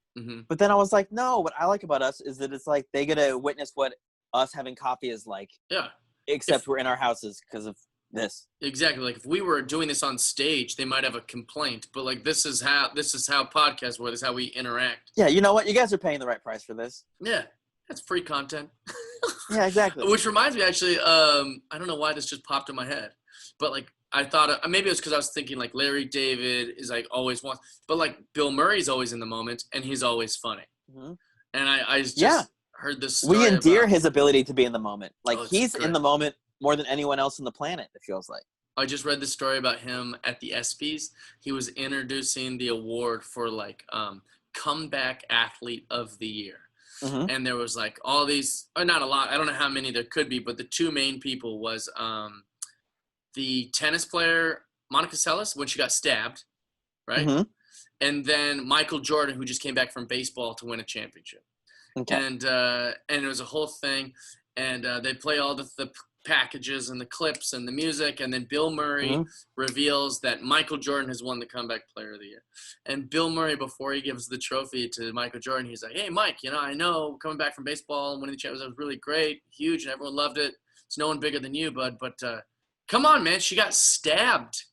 but then I was like, no. What I like about us is that it's like they get to witness what us having coffee is like. Yeah. Except we're in our houses because of this. Exactly. Like if we were doing this on stage, they might have a complaint. But like this is how podcasts work. This is how we interact. Yeah, you know what? You guys are paying the right price for this. Yeah, that's free content. Yeah, exactly. Which reminds me, actually, I don't know why this just popped in my head, but like I thought maybe it was because I was thinking like Larry David is like always wants, but like Bill Murray's always in the moment and he's always funny. And I just heard this story. We endear his ability to be in the moment. Like he's great. in the moment more than anyone else on the planet, it feels like. I just read this story about him at the ESPYs. He was introducing the award for like comeback athlete of the year. And there was like all these, or not a lot, I don't know how many there could be, but the two main people was the tennis player Monica Seles when she got stabbed, right? And then Michael Jordan, who just came back from baseball to win a championship. And it was a whole thing. And they play all the packages and the clips and the music. And then Bill Murray reveals that Michael Jordan has won the comeback player of the year. And Bill Murray, before he gives the trophy to Michael Jordan, he's like, hey, Mike, I know coming back from baseball and winning the championship was really great, huge, and everyone loved it. It's no one bigger than you, bud. But come on, man, she got stabbed.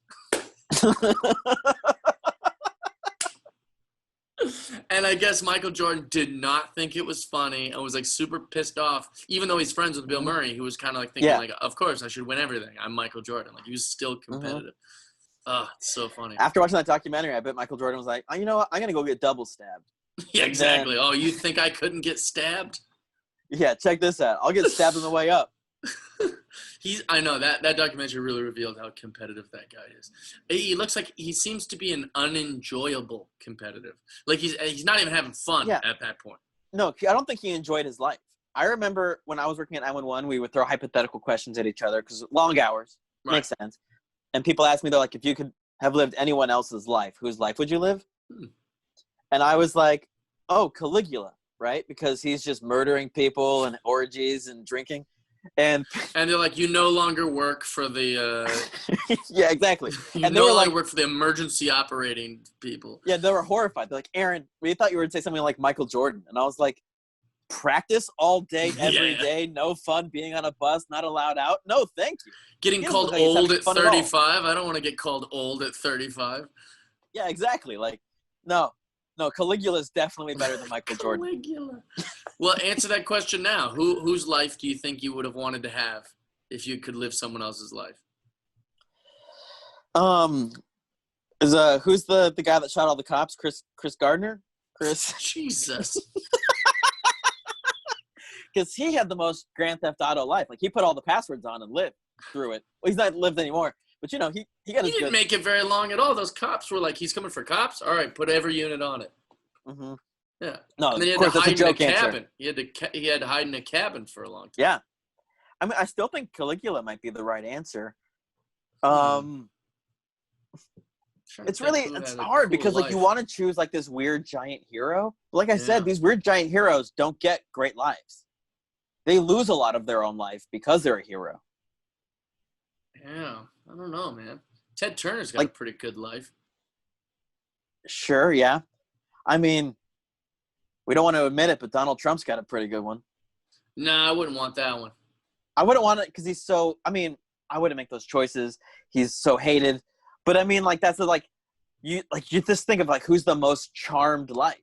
And I guess Michael Jordan did not think it was funny and was like super pissed off, even though he's friends with Bill Murray, who was kind of like thinking like, of course I should win everything. I'm Michael Jordan. Like he was still competitive. It's so funny. After watching that documentary, I bet Michael Jordan was like, oh, you know what? I'm going to go get double stabbed. Yeah, exactly. Oh, you think I couldn't get stabbed? Yeah, check this out. I'll get stabbed on the way up. I know that documentary really revealed how competitive that guy is. He looks like he seems to be an unenjoyable competitive. Like he's not even having fun at that point. No, I don't think he enjoyed his life. I remember when I was working at 911, we would throw hypothetical questions at each other because long hours makes sense. And people ask me, they're like, if you could have lived anyone else's life, whose life would you live? And I was like, oh, Caligula, right? Because he's just murdering people and orgies and drinking. And they're like, you no longer work for the yeah, exactly. you and no they were longer like, work for the emergency operating people. Yeah, they were horrified. They're like, Aaron, we thought you were going to say something like Michael Jordan. And I was like, practice all day, every day, no fun being on a bus, not allowed out. No, thank you. Getting called old at 35. I don't want to get called old at 35. Yeah, exactly. Like, no, Caligula is definitely better than Michael Jordan. Caligula. Well, answer that question now. Whose life do you think you would have wanted to have if you could live someone else's life? Who's the guy that shot all the cops? Chris Gardner? Chris. Jesus. Because he had the most Grand Theft Auto life. Like, he put all the passwords on and lived through it. Well, he's not lived anymore. But, he got his He didn't make it very long at all. Those cops were like, he's coming for cops? All right, put every unit on it. Mm-hmm. Yeah. No, and then of course, that's a joke answer. Cabin. He had to hide in a cabin for a long time. Yeah. I mean, I still think Caligula might be the right answer. It's hard because, like, you want to choose, like, this weird giant hero. Like I said, these weird giant heroes don't get great lives. They lose a lot of their own life because they're a hero. Yeah. I don't know, man. Ted Turner's got a pretty good life. Sure, yeah. I mean, we don't want to admit it, but Donald Trump's got a pretty good one. Nah, I wouldn't want that one. I wouldn't want it because he's so – I mean, I wouldn't make those choices. He's so hated. But, I mean, like, that's you just think of, like, who's the most charmed life.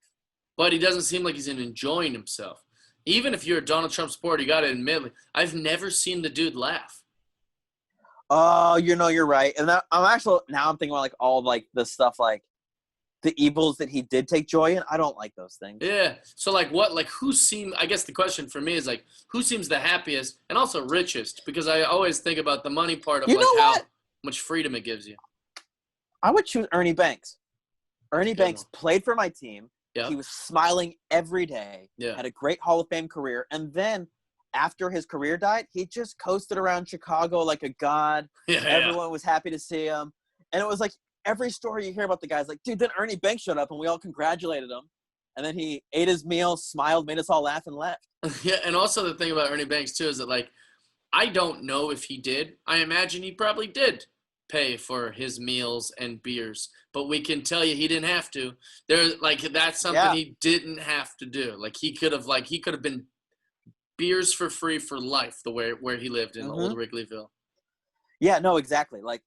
But he doesn't seem like he's enjoying himself. Even if you're a Donald Trump supporter, you got to admit, like, I've never seen the dude laugh. Oh, you're right. And I'm thinking about, like, all, like, the stuff, like, the evils that he did take joy in. I don't like those things. Yeah. So, like, I guess the question for me is, like, who seems the happiest and also richest? Because I always think about the money part of, how much freedom it gives you. I would choose Ernie Banks. Ernie Banks played for my team. Yep. He was smiling every day. Yeah. Had a great Hall of Fame career. And then after his career died, he just coasted around Chicago like a god. Everyone was happy to see him. And it was like every story you hear about the guy's like, dude, then Ernie Banks showed up and we all congratulated him. And then he ate his meal, smiled, made us all laugh and left. Yeah, and also the thing about Ernie Banks, too, is that, like, I don't know if he did. I imagine he probably did pay for his meals and beers, but we can tell you he didn't have to. That's something he didn't have to do. Like, he could have been beers for free for life, where he lived in Old Wrigleyville. Yeah, no, exactly. Like,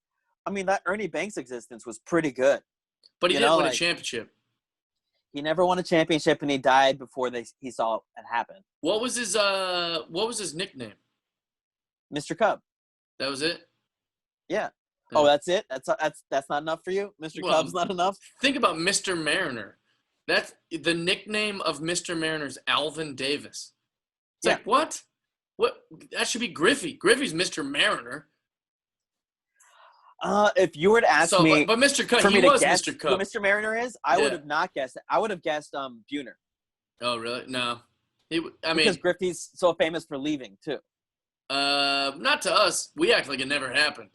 I mean, that Ernie Banks existence was pretty good. But he didn't win a championship. He never won a championship, and he died before he saw it happen. What was his nickname? Mr. Cub. That was it? Yeah. Oh, that's it? That's not enough for you? Mr. Cub's not enough? Think about Mr. Mariner. That's the nickname of Mr. Mariner's Alvin Davis. It's like, what? What? That should be Griffey. Griffey's Mr. Mariner. If you were to ask me, but Mr. Cub, he was Mr. Cub. Who Mr. Mariner is, I would have not guessed it. I would have guessed Buhner. Oh, really? No. Because Griffey's so famous for leaving too. Not to us. We act like it never happened.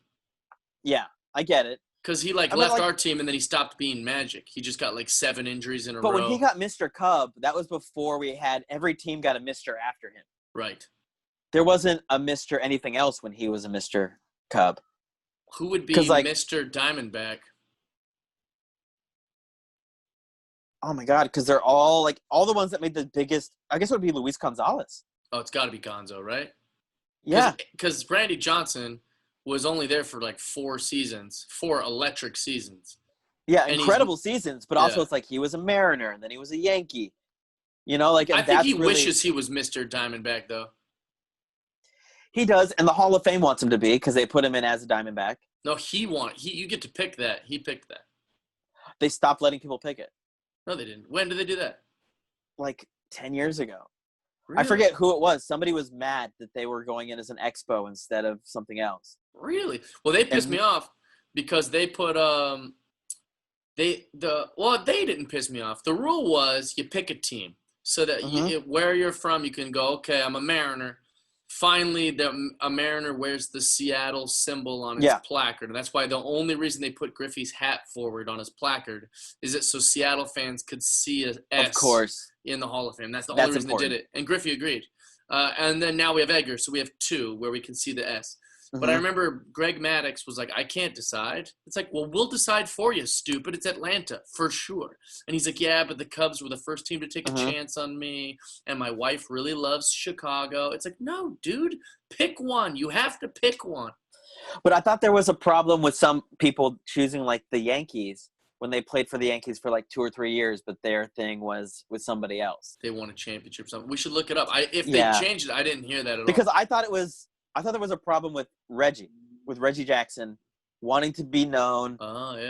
Yeah, I get it. Because he left our team and then he stopped being Magic. He just got 7 injuries in a row. But when he got Mr. Cub, that was before every team got a Mr. after him. Right. There wasn't a Mr. anything else when he was a Mr. Cub. Who would be Mr. Diamondback? Oh my God, because they're all all the ones that made the biggest. I guess it would be Luis Gonzalez. Oh, it's got to be Gonzo, right? Yeah. Because Randy Johnson was only there for 4 seasons, 4 electric seasons. Yeah, incredible seasons, but also it's he was a Mariner and then he was a Yankee. I think he wishes he was Mr. Diamondback, though. He does, and the Hall of Fame wants him to be because they put him in as a Diamondback. No, you get to pick that. He picked that. They stopped letting people pick it. No, they didn't. When did they do that? 10 years ago. Really? I forget who it was. Somebody was mad that they were going in as an expo instead of something else. Really? Well, they pissed me off because they put they didn't piss me off. The rule was you pick a team so that where you're from, you can go, okay, I'm a Mariner. Finally, a Mariner wears the Seattle symbol on its placard. And that's why the only reason they put Griffey's hat forward on his placard is it so Seattle fans could see a S Of course. in the Hall of Fame. That's the only reason important. they did it. And Griffey agreed. And then now we have Edgar, so we have 2 where we can see the S. But I remember Greg Maddux was like, I can't decide. It's like, well, we'll decide for you, stupid. It's Atlanta, for sure. And he's like, yeah, but the Cubs were the first team to take a chance on me, and my wife really loves Chicago. It's like, no, dude, pick one. You have to pick one. But I thought there was a problem with some people choosing, like, the Yankees when they played for the Yankees for, like, 2 or 3 years, but their thing was with somebody else. They won a championship or something. We should look it up. If they changed it, I didn't hear that at all. Because I thought there was a problem with Reggie Jackson wanting to be known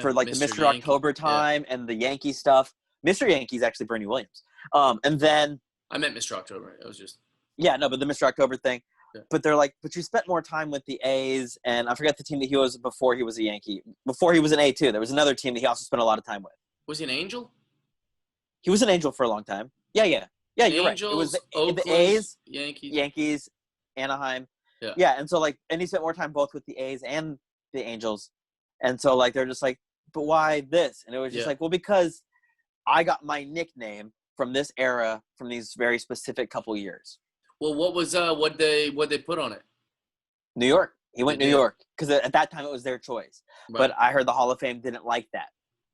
for like the Mr. Yankee. October time and the Yankee stuff. Mr. Yankee's actually Bernie Williams. And then I meant Mr. October. It was just but the Mr. October thing. Yeah. But they're like, but you spent more time with the A's, and I forget the team that he was before he was a Yankee. Before he was an A too. There was another team that he also spent a lot of time with. Was he an Angel? He was an Angel for a long time. Yeah, you're right. It was the A's, Yankees, Anaheim. Yeah, and so and he spent more time both with the A's and the Angels, and so they're just like, but why this? And it was just well, because I got my nickname from this era, from these very specific couple years. Well, what was what they put on it? New York. He went New York because at that time it was their choice. Right. But I heard the Hall of Fame didn't like that.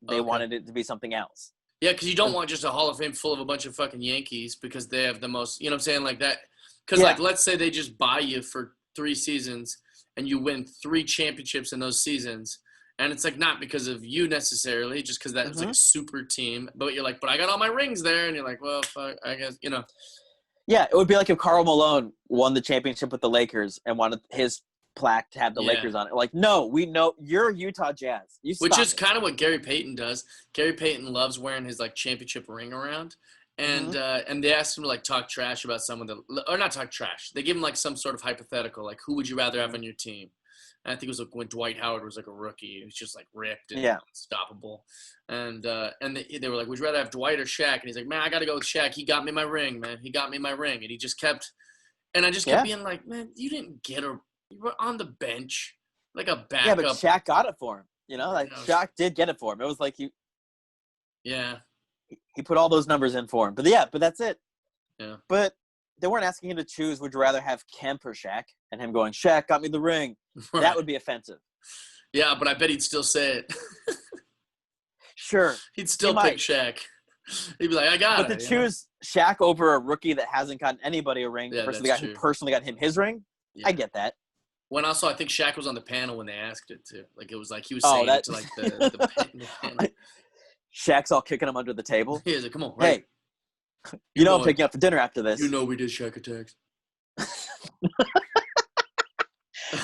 They wanted it to be something else. Yeah, because you don't want just a Hall of Fame full of a bunch of fucking Yankees because they have the most. You know what I'm saying? Like that. Because let's say they just buy you for 3 seasons and you win 3 championships in those seasons, and it's not because of you necessarily, just because that was a super team, but you're like, but I got all my rings there, and you're like, well, fuck, I guess, Yeah, it would be like if Karl Malone won the championship with the Lakers and wanted his plaque to have the Lakers on it. Like, no, we know you're Utah Jazz. Which is kind of what Gary Payton does. Gary Payton loves wearing his championship ring around. And and they asked him to talk trash about someone or not talk trash. They give him some sort of hypothetical, who would you rather have on your team? And I think it was when Dwight Howard was a rookie. He was just ripped and unstoppable. And they were like, would you rather have Dwight or Shaq? And he's like, man, I got to go with Shaq. He got me my ring, man. He got me my ring. And he just kept, and I just kept being like, man, you didn't get you were on the bench, like a backup. Yeah, but Shaq got it for him. Shaq did get it for him. It was like he put all those numbers in for him. But that's it. Yeah. But they weren't asking him to choose, would you rather have Kemp or Shaq? And him going, Shaq got me the ring. Right. That would be offensive. Yeah, but I bet he'd still say it. Sure. He'd still pick Shaq. He'd be like, I got it. But to choose Shaq over a rookie that hasn't gotten anybody a ring versus the guy who personally got him his ring, I get that. When also, I think Shaq was on the panel when they asked it, too. It was he was saying it to the panel. Shaq's all kicking him under the table. He's like, come on, right? Hey, you know I'm picking up for dinner after this. You know we did Shaq attacks.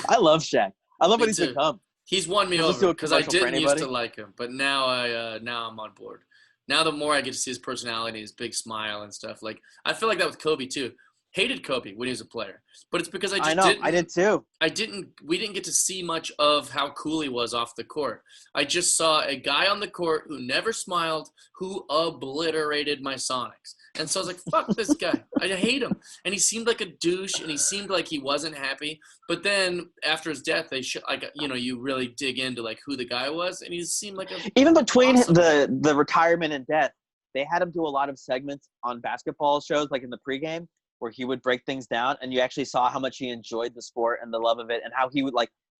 I love Shaq. I love what he's become. He's won me over because I didn't used to like him, but now I'm on board. Now the more I get to see his personality, his big smile and stuff, I feel like that with Kobe too. Hated Kobe when he was a player, but it's because I did too. We didn't get to see much of how cool he was off the court. I just saw a guy on the court who never smiled, who obliterated my Sonics. And so I was like, fuck this guy. I hate him. And he seemed like a douche, and he seemed like he wasn't happy. But then after his death, they you really dig into who the guy was, and he seemed like even between the retirement and death, they had him do a lot of segments on basketball shows, in the pregame, where he would break things down, and you actually saw how much he enjoyed the sport and the love of it, and how he would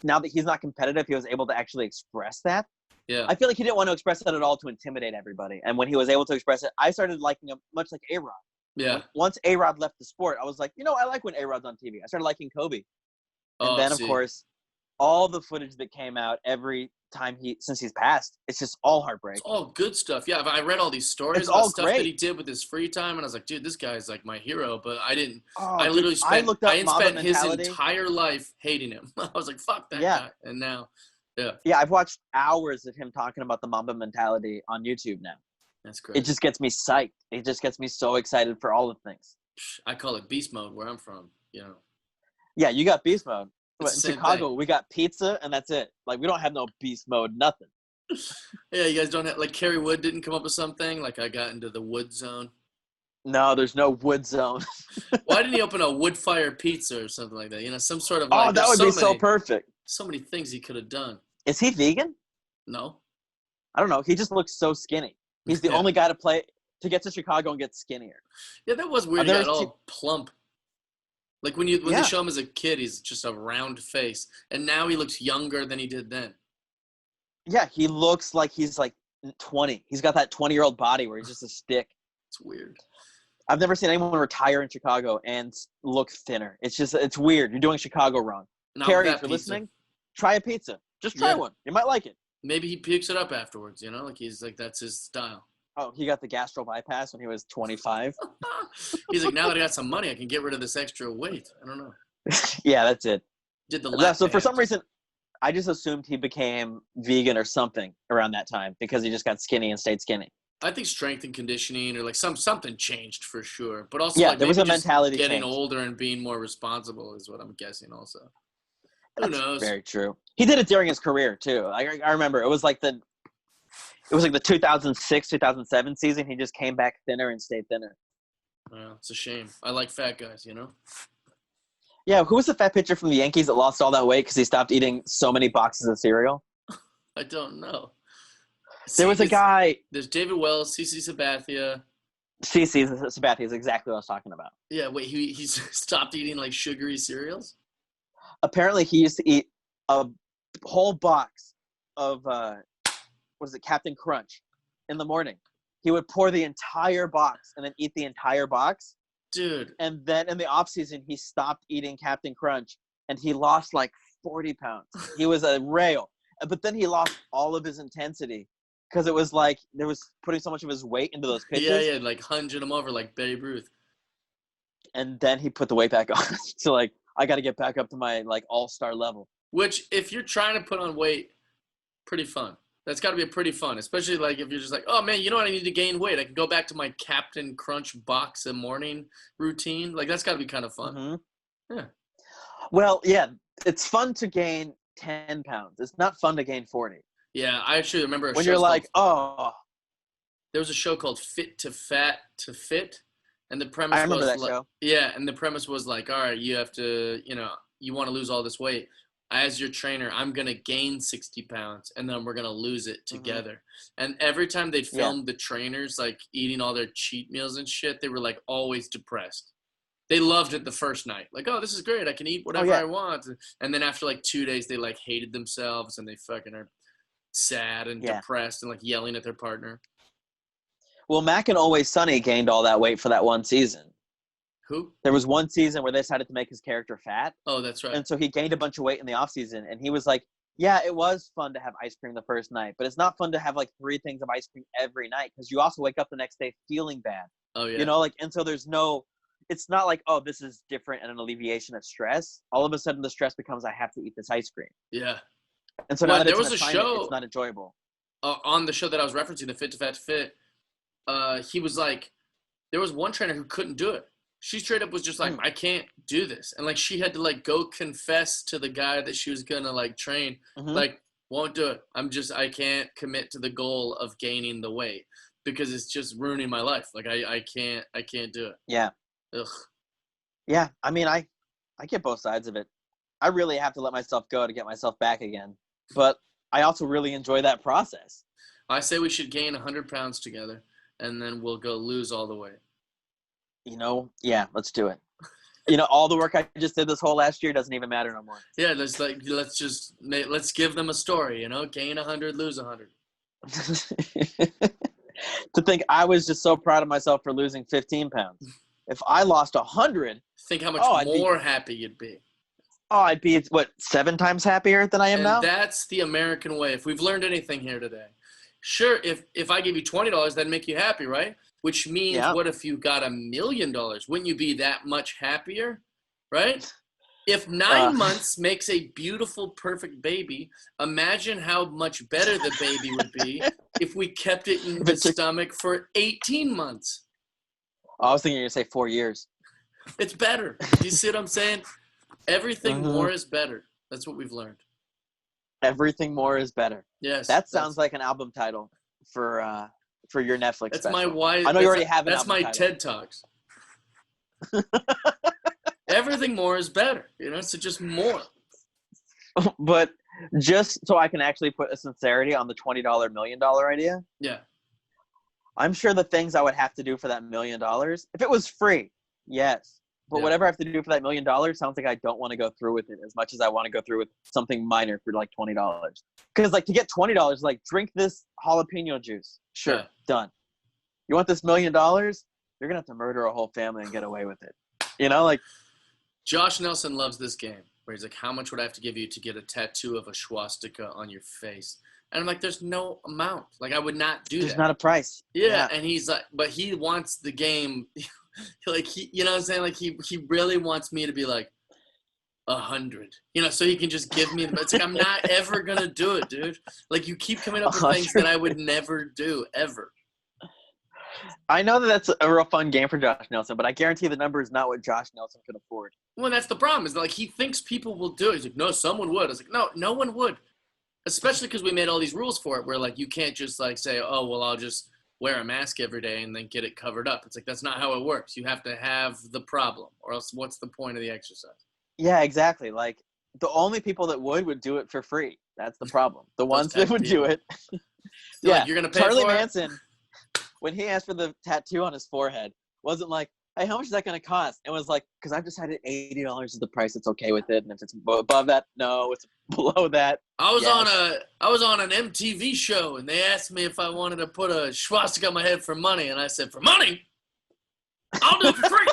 now that he's not competitive, he was able to actually express that. Yeah. I feel like he didn't want to express that at all to intimidate everybody. And when he was able to express it, I started liking him much like A-Rod. Yeah. Once A-Rod left the sport, I was like, I like when A-Rod's on TV. I started liking Kobe. And then, of course, all the footage that came out every time since he's passed, it's just all heartbreak. It's all good stuff. Yeah, I read all these stories about stuff that he did with his free time, and I was like, dude, this guy's my hero. But I didn't. I literally spent his entire life hating him. I was like, fuck that guy. And now, yeah, I've watched hours of him talking about the Mamba mentality on YouTube now. That's great. It just gets me psyched. It just gets me so excited for all the things. I call it beast mode where I'm from. You know. Yeah, you got beast mode. But It's in the same Chicago, thing. we got pizza and that's it. Like we don't have no beast mode, nothing. Yeah, you guys don't have like Kerry Wood didn't come up with something like I got into the wood zone. No, there's no wood zone. Why didn't he open a wood fire pizza or something like that? You know, some sort of Oh, like. that There's would be so perfect. so many things he could have done. Is he vegan? No. I don't know. He just looks so skinny. He's the Yeah. only guy to get to Chicago and get skinnier. Yeah, that was weird. I've He never got all plump. Like when they Yeah. show him as a kid, he's just a round face, and now he looks younger than he did then. Yeah, he looks like he's like 20. He's got that 20-year-old body where he's just a stick. It's weird. I've never seen anyone retire in Chicago and look thinner. It's weird. You're doing Chicago wrong. Not Carrie, with if that you're pizza. listening, try a pizza. Just try Yeah. one. You might like it. Maybe he pukes it up afterwards. You know, like he's like that's his style. Oh, he got the gastro bypass when he was 25. He's like, now that I got some money, I can get rid of this extra weight. I don't know. Yeah, that's it. Did the Yeah, lap so for band. some reason, I just assumed he became vegan or something around that time because he just got skinny and stayed skinny. I think strength and conditioning or like something changed for sure. But also Yeah, like there was maybe a just mentality getting change. older and being more responsible is what I'm guessing also. That's Who knows? very true. He did it during his career too. I remember it was like the 2006, 2007 season. He just came back thinner and stayed thinner. Well, it's a shame. I like fat guys, you know? Yeah, who was the fat pitcher from the Yankees that lost all that weight because he stopped eating so many boxes of cereal? I don't know. There was a guy. There's David Wells, CC Sabathia. CC Sabathia is exactly what I was talking about. Yeah, wait, he's stopped eating like sugary cereals? Apparently, he used to eat a whole box of Captain Crunch in the morning. He would pour the entire box and then eat the entire box. Dude. And then in the off season, he stopped eating Captain Crunch and he lost like 40 pounds. He was a rail, but then he lost all of his intensity because it was like there was putting so much of his weight into those pitches. Yeah, like hunching them over like Babe Ruth. And then he put the weight back on. So like, I got to get back up to my like all-star level. Which, if you're trying to put on weight, pretty fun. That's got to be pretty fun, especially like if you're just like, oh man, you know what? I need to gain weight. I can go back to my Captain Crunch box in morning routine. Like that's got to be kind of fun. Mm-hmm. Yeah. Well, yeah, it's fun to gain 10 pounds. It's not fun to gain 40. Yeah, I actually remember When you're like, oh. There was a show called Fit to Fat to Fit, and the premise I remember was that show. Yeah, and the premise was like, all right, you have to, you want to lose all this weight. As your trainer, I'm going to gain 60 pounds, and then we're going to lose it together. Mm-hmm. And every time they'd film the trainers, like, eating all their cheat meals and shit, they were, like, always depressed. They loved it the first night. Like, oh, this is great. I can eat whatever I want. And then after, like, 2 days, they, like, hated themselves, and they fucking are sad and depressed and, like, yelling at their partner. Well, Mac and Always Sunny gained all that weight for that one season. Who? There was one season where they decided to make his character fat. Oh, that's right. And so he gained a bunch of weight in the off season, and he was like, yeah, it was fun to have ice cream the first night, but it's not fun to have like 3 things of ice cream every night because you also wake up the next day feeling bad. Oh, yeah. You know, like, and so it's not like, oh, this is different and an alleviation of stress. All of a sudden the stress becomes, I have to eat this ice cream. Yeah. And so now that there it's was an a assignment, show it's not enjoyable. On the show that I was referencing, the Fit to Fat to Fit, he was like, there was one trainer who couldn't do it. She straight up was just like, I can't do this. And like, she had to like go confess to the guy that she was going to like train, like, won't do it. I can't commit to the goal of gaining the weight because it's just ruining my life. Like I can't do it. Yeah. Ugh. Yeah. I mean, I get both sides of it. I really have to let myself go to get myself back again. But I also really enjoy that process. I say we should gain 100 pounds together and then we'll go lose all the weight. Yeah, let's do it. All the work I just did this whole last year doesn't even matter no more. Yeah, let's give them a story, gain 100, lose 100. To think I was just so proud of myself for losing 15 pounds. If I lost 100. Think how much more happy you'd be. Oh, I'd be, 7 times happier than I am now? That's the American way. If we've learned anything here today. Sure, if I give you $20, that'd make you happy, right? Which means, what if you got $1 million? Wouldn't you be that much happier, right? If 9 months makes a beautiful, perfect baby, imagine how much better the baby would be if we kept it in the stomach for 18 months. I was thinking you were going to say 4 years. It's better. Do you see what I'm saying? Everything more is better. That's what we've learned. Everything more is better. Yes. That sounds like an album title for your Netflix That's special. my why. I know you already have an That's album my title. TED Talks. Everything more is better. You know, so just more. But just so I can actually put a sincerity on the $20 million idea. Yeah. I'm sure the things I would have to do for that $1 million, if it was free, yes. But whatever I have to do for that $1 million sounds like I don't want to go through with it as much as I want to go through with something minor for like $20. Because like to get $20, like drink this jalapeno juice. Sure, done. You want this $1 million? You're gonna have to murder a whole family and get away with it. You know, like Josh Nelson loves this game where he's like, "How much would I have to give you to get a tattoo of a swastika on your face?" And I'm like, "There's no amount. Like I would not do that. There's not a price." Yeah, and he's like, but he wants the game. Like he, you know what I'm saying? Like he really wants me to be like 100, you know, so he can just give me. It's like I'm not ever gonna do it, dude. Like you keep coming up with things that I would never do ever. I know that that's a real fun game for Josh Nelson, but I guarantee the number is not what Josh Nelson could afford. Well, that's the problem. Is like he thinks people will do it. He's like, no, someone would. I was like, no one would. Especially because we made all these rules for it, where like you can't just like say, oh well, I'll just wear a mask every day and then get it covered up. It's like that's not how it works. You have to have the problem, or else what's the point of the exercise? Yeah, exactly. Like the only people that would do it for free. That's the problem. The ones that would do it. Yeah, like, you're gonna pay Charlie for Manson, when he asked for the tattoo on his forehead, wasn't like, hey, how much is that going to cost? It was like, because I've decided $80 is the price. It's okay with it. And if it's above that, no. It's below that. I was on an MTV show, and they asked me if I wanted to put a swastika on my head for money, and I said, for money? I'll do it for free.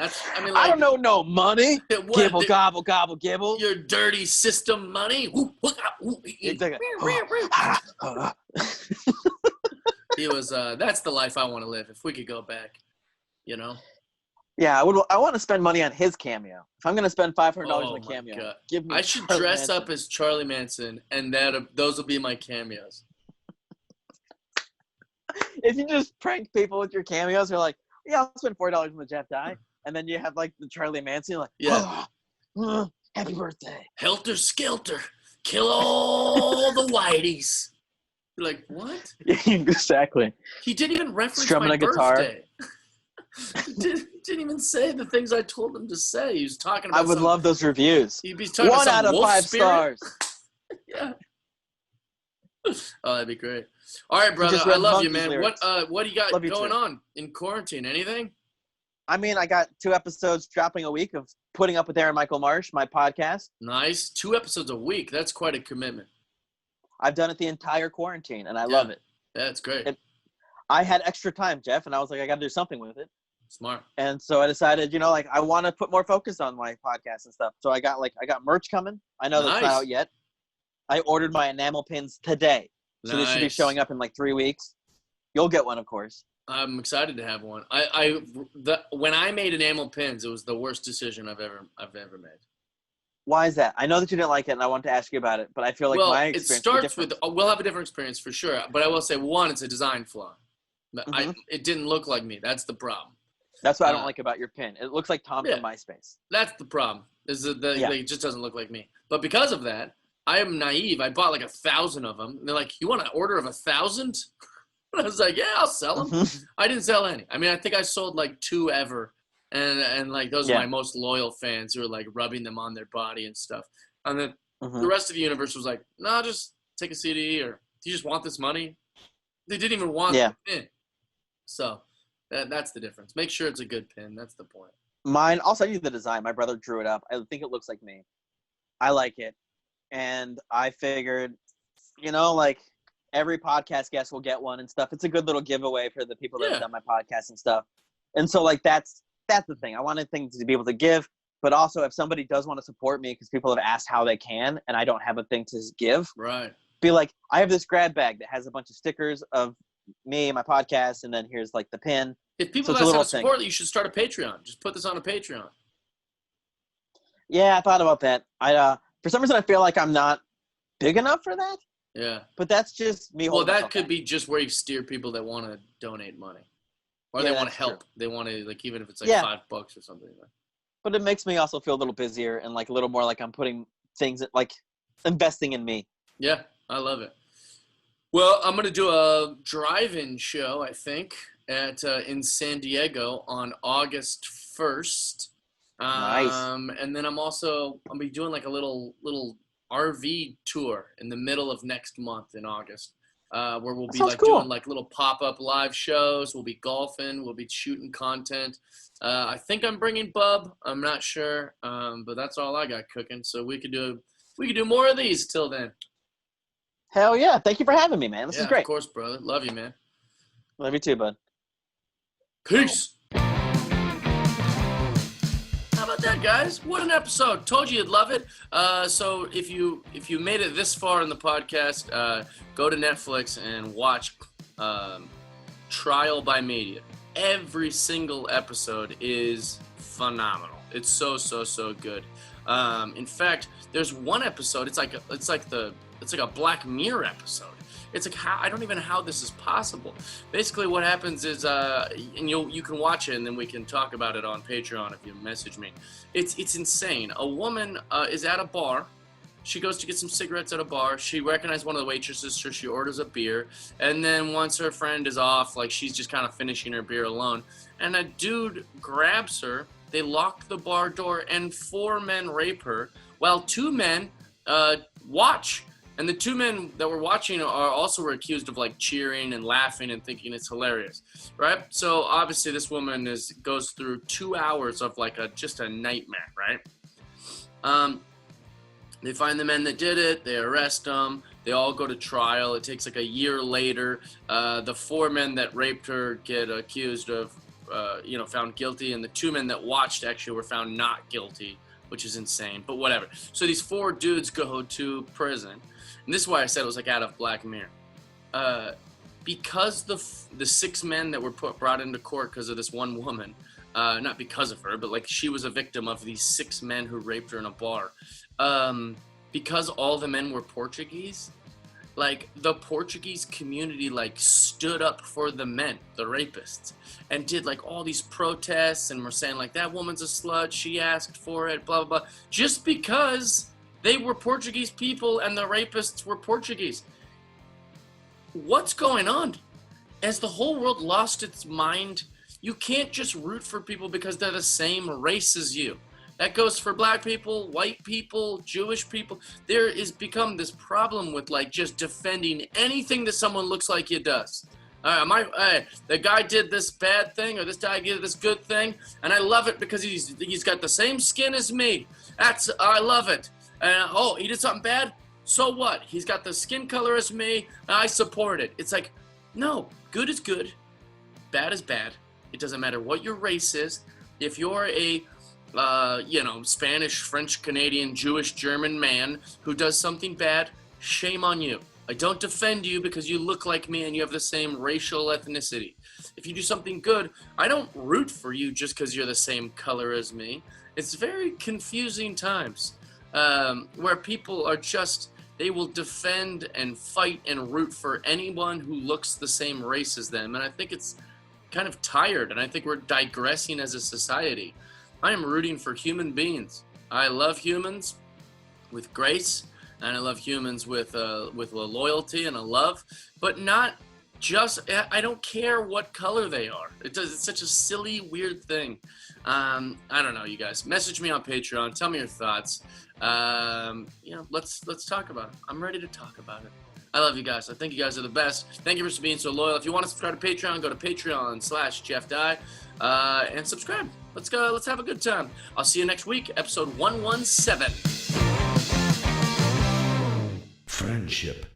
I mean, like, I don't know no money. What, Gibble, gobble, gobble, gibble. Your dirty system money. Exactly. He was. That's the life I want to live. If we could go back, you know. Yeah, I want to spend money on his cameo. If I'm going to spend $500 on a cameo, give me. I should dress up as Charlie Manson, and those will be my cameos. If you just prank people with your cameos, you're like, yeah, I'll spend $4 on the Jeff Dye. And then you have like the Charlie Manson, you're like, happy birthday. Helter Skelter, kill all the whiteys. You're like, what? Exactly. He didn't even reference Strumming my a guitar. birthday. didn't even say the things I told him to say. He was talking about I would love those reviews. He'd be talking 1 about out of wolf 5 spirit. stars. Yeah. Oh, that'd be great. All right, brother. I love you, man. Lyrics. What do you got going too. on in quarantine? Anything? I mean, I got 2 episodes dropping a week of Putting Up with Aaron Michael Marsh, my podcast. Nice. 2 episodes a week. That's quite a commitment. I've done it the entire quarantine, and I love it. Yeah, that's great. I had extra time, Jeff, and I was like, I got to do something with it. Smart. And so I decided, like, I want to put more focus on my podcast and stuff. So I got merch coming. I know that's not out yet. I ordered my enamel pins today. So they should be showing up in like 3 weeks. You'll get one, of course. I'm excited to have one. When I made enamel pins, it was the worst decision I've ever made. Why is that? I know that you didn't like it, and I wanted to ask you about it, but I feel like my experience. It starts with we'll have a different experience for sure. But I will say, one, it's a design flaw. It didn't look like me. That's the problem. That's what I don't like about your pin. It looks like Tom from MySpace. That's the problem. It just doesn't look like me. But because of that, I am naive. I bought like 1,000 of them. And they're like, "You want an order of 1,000?" And I was like, "Yeah, I'll sell them." I didn't sell any. I mean, I think I sold like 2 ever, and like those are my most loyal fans who are like rubbing them on their body and stuff. And then the rest of the universe was like, "No, just take a CD, or do you just want this money?" They didn't even want the pin. So that's the difference. Make sure it's a good pin. That's the point. Mine, I'll send you the design. My brother drew it up. I think it looks like me. I like it. And I figured, like every podcast guest will get one and stuff. It's a good little giveaway for the people that have done my podcast and stuff. And so like that's the thing. I wanted things to be able to give, but also if somebody does want to support me, because people have asked how they can and I don't have a thing to give. Right. Be like, I have this grab bag that has a bunch of stickers of me, my podcast, and then here's like the pin. If people ask how to support you should start a Patreon. Just put this on a Patreon. Yeah, I thought about that. For some reason, I feel like I'm not big enough for that. Yeah. But that's just me. Well, that could be just where you steer people that want to donate money. Or Yeah, they want that's to help. true. They want to, like, even if it's like Yeah. $5 or something. But it makes me also feel a little busier and like a little more like I'm putting things like investing in me. Yeah, I love it. Well, I'm gonna do a drive-in show, I think, at in San Diego on August 1st. Nice. And then I'll be doing like a little RV tour in the middle of next month in August, where we'll That be sounds like cool. doing like little pop-up live shows. We'll be golfing. We'll be shooting content. I think I'm bringing Bub. I'm not sure, but that's all I got cooking. So we could do more of these till then. Hell yeah. Thank you for having me, man. This is Of great. course, brother. Love you, man. Love you too, bud. Peace. How about that, guys? What an episode! Told you you'd love it. So if you made it this far in the podcast, go to Netflix and watch Trial by Media. Every single episode is phenomenal. It's so good. In fact, there's one episode. It's like a Black Mirror episode. It's like I don't even know how this is possible. Basically, what happens is, and you can watch it, and then we can talk about it on Patreon if you message me. It's insane. A woman is at a bar. She goes to get some cigarettes at a bar. She recognized one of the waitresses, so she orders a beer. And then once her friend is off, like she's just kind of finishing her beer alone, and a dude grabs her. They lock the bar door, and 4 men rape her, while 2 men watch. And the 2 men that were watching were accused of like cheering and laughing and thinking it's hilarious, right? So obviously this woman goes through 2 hours of like just a nightmare, right? They find the men that did it. They arrest them. They all go to trial. It takes like a year later. The 4 men that raped her get accused of, found guilty, and the 2 men that watched actually were found not guilty, which is insane. But whatever. So these 4 dudes go to prison. And this is why I said it was like out of Black Mirror. Because the 6 men that were brought into court because of this one woman, not because of her, but like she was a victim of these 6 men who raped her in a bar. Because all the men were Portuguese, like the Portuguese community like stood up for the men, the rapists, and did like all these protests and were saying like that woman's a slut, she asked for it, blah blah blah, just because they were Portuguese people and the rapists were Portuguese. What's going on? Has the whole world lost its mind? You can't just root for people because they're the same race as you. That goes for black people, white people, Jewish people. There is become this problem with like just defending anything that someone looks like you does. The guy did this bad thing, or this guy did this good thing, and I love it because he's got the same skin as me. I love it. He did something bad? So what? He's got the skin color as me, and I support it. It's like, no, good is good, bad is bad. It doesn't matter what your race is. If you're a Spanish, French, Canadian, Jewish, German man who does something bad, shame on you. I don't defend you because you look like me and you have the same racial ethnicity. If you do something good, I don't root for you just because you're the same color as me. It's very confusing times where people are they will defend and fight and root for anyone who looks the same race as them. And I think it's kind of tired, and I think we're digressing as a society. I am rooting for human beings. I love humans with grace, and I love humans with a loyalty and a love, but not just, I don't care what color they are. It's such a silly, weird thing. I don't know, you guys. Message me on Patreon. Tell me your thoughts. Let's talk about it. I'm ready to talk about it. I love you guys. I think you guys are the best. Thank you for being so loyal. If you want to subscribe to Patreon, go to patreon.com/JeffDye and subscribe. Let's go. Let's have a good time. I'll see you next week, episode 117. Friendship.